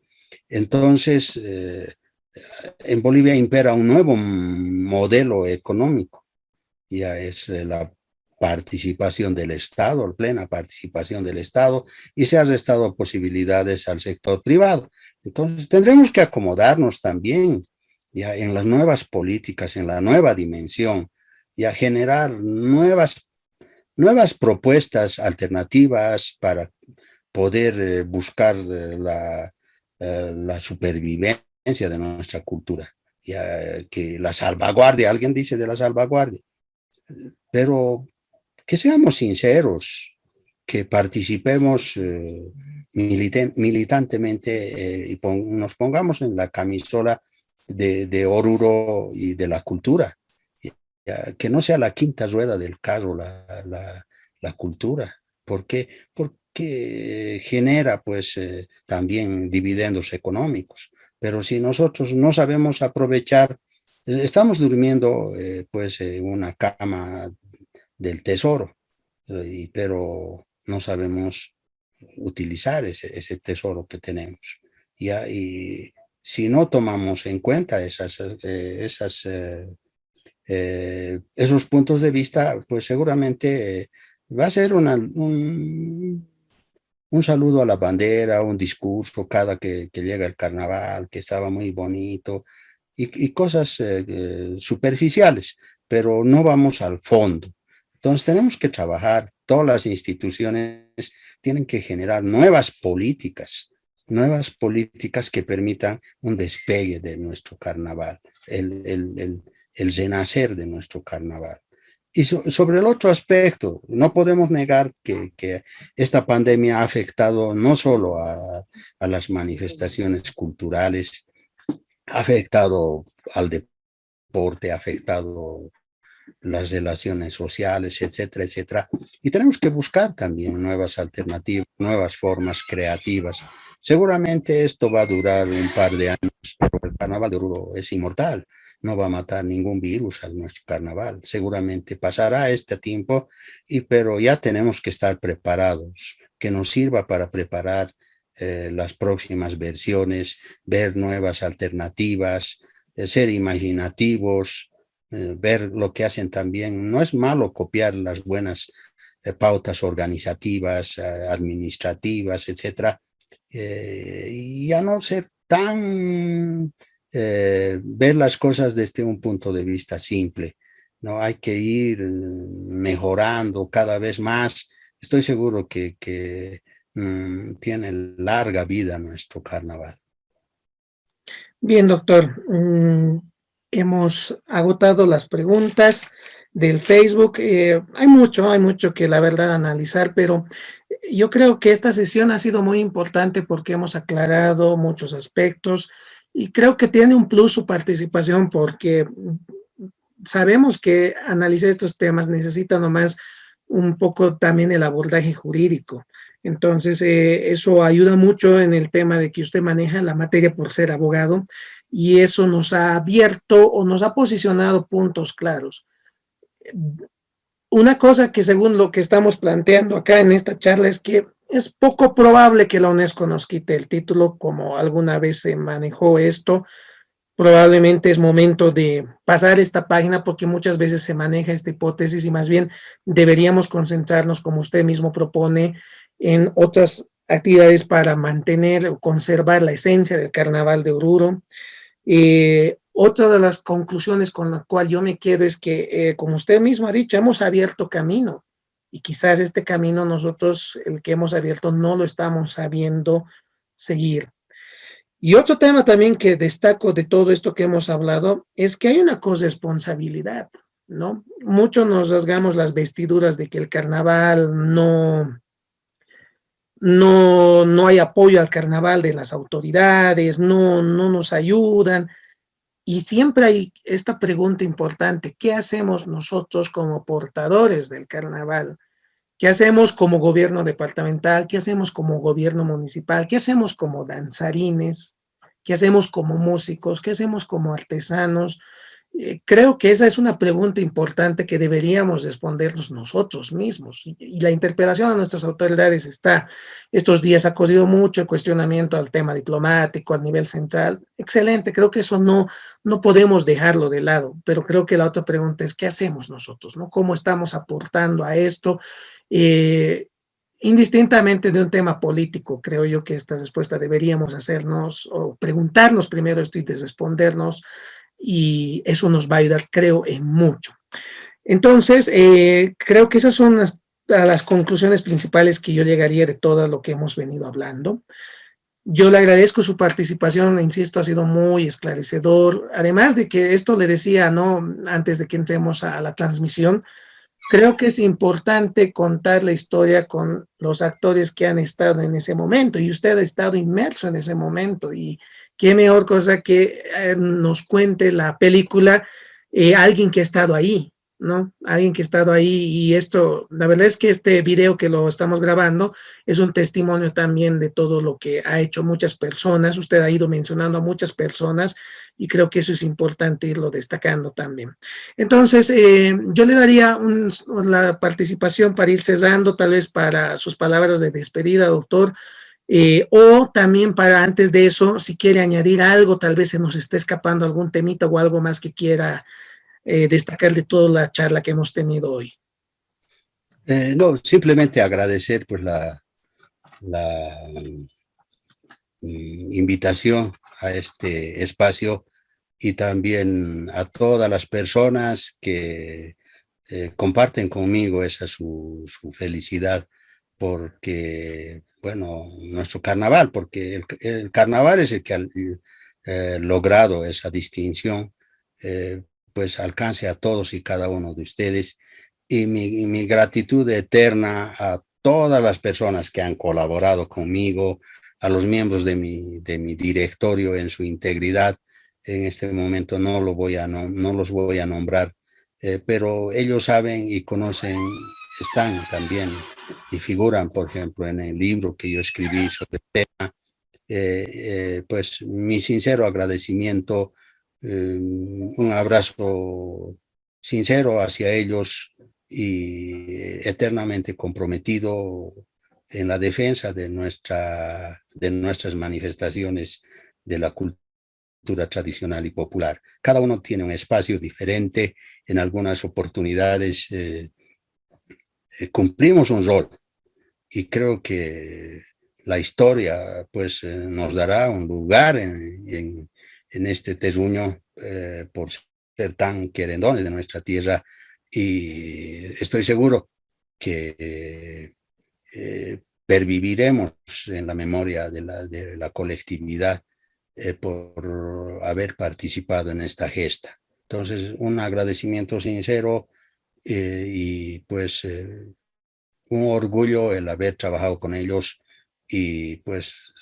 S2: Entonces, en Bolivia impera un nuevo modelo económico, ya es la participación del Estado, plena participación del Estado, y se han restado posibilidades al sector privado. Entonces tendremos que acomodarnos también ya en las nuevas políticas, en la nueva dimensión, y a generar nuevas propuestas alternativas para poder buscar la supervivencia de nuestra cultura. Ya que la salvaguardia, alguien dice de la salvaguardia, pero que seamos sinceros, que participemos militantemente y nos pongamos en la camisola de Oruro y de la cultura. Que no sea la quinta rueda del carro la cultura. ¿Por qué? Porque genera pues también dividendos económicos. Pero si nosotros no sabemos aprovechar, estamos durmiendo pues en una cama del tesoro, pero no sabemos utilizar ese tesoro que tenemos. Y si no tomamos en cuenta esos puntos de vista, pues seguramente va a ser un saludo a la bandera, un discurso cada que llega el carnaval, que estaba muy bonito, y cosas superficiales, pero no vamos al fondo. Entonces tenemos que trabajar, todas las instituciones tienen que generar nuevas políticas que permitan un despegue de nuestro carnaval, el renacer de nuestro carnaval. Y sobre el otro aspecto, no podemos negar que esta pandemia ha afectado no solo a las manifestaciones culturales, ha afectado al deporte, ha afectado las relaciones sociales, etcétera, etcétera. Y tenemos que buscar también nuevas alternativas, nuevas formas creativas. Seguramente esto va a durar un par de años, pero el carnaval de Oruro es inmortal, no va a matar ningún virus a nuestro carnaval. Seguramente pasará este tiempo, pero ya tenemos que estar preparados, que nos sirva para preparar las próximas versiones, ver nuevas alternativas, ser imaginativos, ver lo que hacen también. No es malo copiar las buenas pautas organizativas, administrativas, etcétera, y ya no ser tan ver las cosas desde un punto de vista simple. No hay que ir mejorando cada vez más. Estoy seguro que tiene larga vida nuestro carnaval.
S1: Bien, doctor. Hemos agotado las preguntas del Facebook. Hay mucho que la verdad analizar, pero yo creo que esta sesión ha sido muy importante porque hemos aclarado muchos aspectos y creo que tiene un plus su participación porque sabemos que analizar estos temas necesita nomás un poco también el abordaje jurídico. Entonces, eso ayuda mucho en el tema de que usted maneja la materia por ser abogado y eso nos ha abierto o nos ha posicionado puntos claros. Una cosa que según lo que estamos planteando acá en esta charla es que es poco probable que la UNESCO nos quite el título como alguna vez se manejó esto. Probablemente es momento de pasar esta página porque muchas veces se maneja esta hipótesis y más bien deberíamos concentrarnos, como usted mismo propone, en otras actividades para mantener o conservar la esencia del Carnaval de Oruro. Otra de las conclusiones con la cual yo me quedo es que, como usted mismo ha dicho, hemos abierto camino y quizás este camino nosotros, el que hemos abierto, no lo estamos sabiendo seguir. Y otro tema también que destaco de todo esto que hemos hablado es que hay una corresponsabilidad, ¿no? Mucho nos rasgamos las vestiduras de que el carnaval no hay apoyo al carnaval de las autoridades, no nos ayudan. Y siempre hay esta pregunta importante, ¿qué hacemos nosotros como portadores del carnaval? ¿Qué hacemos como gobierno departamental? ¿Qué hacemos como gobierno municipal? ¿Qué hacemos como danzarines? ¿Qué hacemos como músicos? ¿Qué hacemos como artesanos? Creo que esa es una pregunta importante que deberíamos respondernos nosotros mismos. Y la interpelación a nuestras autoridades está, estos días ha corrido mucho el cuestionamiento al tema diplomático, al nivel central. Excelente, creo que eso no podemos dejarlo de lado, pero creo que la otra pregunta es, ¿qué hacemos nosotros? ¿No? ¿Cómo estamos aportando a esto? Eh, Indistintamente de un tema político, creo yo que esta respuesta deberíamos hacernos o preguntarnos primero esto y respondernos, y eso nos va a ayudar, creo, en mucho. Entonces, creo que esas son las conclusiones principales que yo llegaría de todo lo que hemos venido hablando. Yo le agradezco su participación, insisto, ha sido muy esclarecedor. Además de que esto le decía, ¿no? Antes de que entremos a la transmisión, creo que es importante contar la historia con los actores que han estado en ese momento y usted ha estado inmerso en ese momento y qué mejor cosa que nos cuente la película alguien que ha estado ahí, ¿no? Alguien que ha estado ahí y esto, la verdad es que este video que lo estamos grabando es un testimonio también de todo lo que ha hecho muchas personas, usted ha ido mencionando a muchas personas y creo que eso es importante irlo destacando también. Entonces, yo le daría la participación para ir cerrando, tal vez para sus palabras de despedida, doctor, o también para antes de eso, si quiere añadir algo, tal vez se nos esté escapando algún temita o algo más que quiera destacar de toda la charla que hemos tenido hoy.
S2: No, simplemente agradecer pues la invitación a este espacio y también a todas las personas que comparten conmigo esa su felicidad porque, bueno, nuestro carnaval, porque el carnaval es el que ha logrado esa distinción, eh, pues alcance a todos y cada uno de ustedes. Y mi gratitud eterna a todas las personas que han colaborado conmigo, a los miembros de mi directorio en su integridad. En este momento no los voy a nombrar, pero ellos saben y conocen, están también y figuran, por ejemplo, en el libro que yo escribí sobre el tema, pues mi sincero agradecimiento, un abrazo sincero hacia ellos y eternamente comprometido en la defensa de nuestras manifestaciones de la cultura tradicional y popular. Cada uno tiene un espacio diferente, en algunas oportunidades cumplimos un rol y creo que la historia pues nos dará un lugar en este terruño por ser tan querendones de nuestra tierra y estoy seguro que perviviremos en la memoria de la colectividad por haber participado en esta gesta. Entonces, un agradecimiento sincero y pues un orgullo el haber trabajado con ellos y pues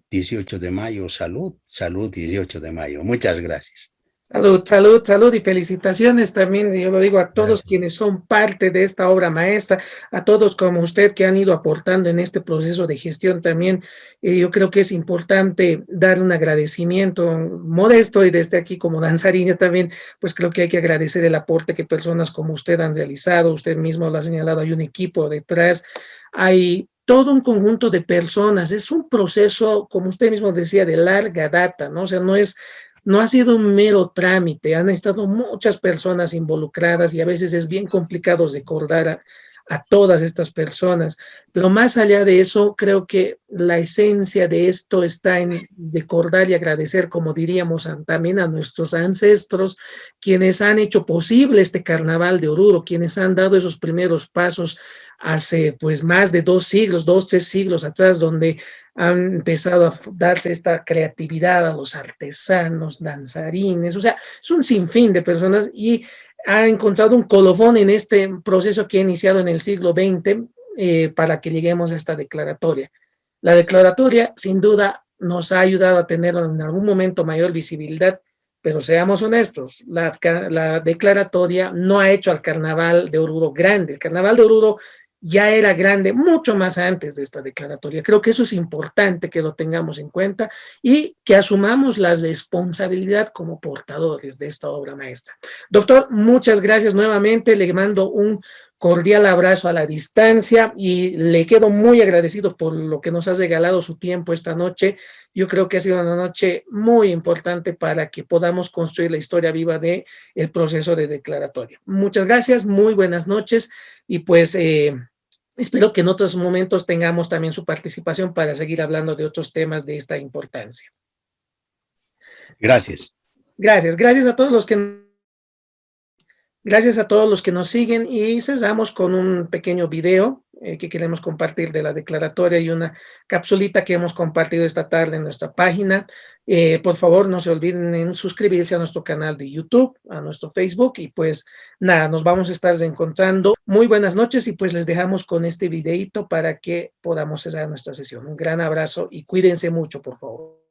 S2: 18 de mayo, salud, salud 18 de mayo. Muchas gracias.
S1: Salud, salud, salud y felicitaciones también, yo lo digo a todos
S2: Gracias.
S1: quienes son parte de esta obra maestra, a todos como usted que han ido aportando en este proceso de gestión también. Yo creo que es importante dar un agradecimiento modesto y desde aquí como danzarina también, pues creo que hay que agradecer el aporte que personas como usted han realizado, usted mismo lo ha señalado, hay un equipo detrás, hay todo un conjunto de personas, es un proceso, como usted mismo decía, de larga data, ¿no? O sea, no ha sido un mero trámite, han estado muchas personas involucradas y a veces es bien complicado recordar a todas estas personas, pero más allá de eso, creo que la esencia de esto está en recordar y agradecer, como diríamos, también a nuestros ancestros, quienes han hecho posible este carnaval de Oruro, quienes han dado esos primeros pasos hace pues más de 2 siglos, 3 siglos atrás, donde han empezado a darse esta creatividad a los artesanos, danzarines, o sea, es un sinfín de personas y ha encontrado un colofón en este proceso que ha iniciado en el siglo XX para que lleguemos a esta declaratoria. La declaratoria, sin duda, nos ha ayudado a tener en algún momento mayor visibilidad, pero seamos honestos, la declaratoria no ha hecho al Carnaval de Oruro grande. El Carnaval de Oruro ya era grande mucho más antes de esta declaratoria. Creo que eso es importante que lo tengamos en cuenta y que asumamos la responsabilidad como portadores de esta obra maestra. Doctor, muchas gracias nuevamente. Le mando un cordial abrazo a la distancia y le quedo muy agradecido por lo que nos ha regalado su tiempo esta noche. Yo creo que ha sido una noche muy importante para que podamos construir la historia viva de el proceso de declaratoria. Muchas gracias, muy buenas noches y pues espero que en otros momentos tengamos también su participación para seguir hablando de otros temas de esta importancia.
S2: Gracias.
S1: Gracias, gracias a todos los que nos siguen y cesamos con un pequeño video que queremos compartir de la declaratoria y una capsulita que hemos compartido esta tarde en nuestra página. Por favor, no se olviden en suscribirse a nuestro canal de YouTube, a nuestro Facebook y pues nada, nos vamos a estar encontrando. Muy buenas noches y pues les dejamos con este videito para que podamos cerrar nuestra sesión. Un gran abrazo y cuídense mucho, por favor.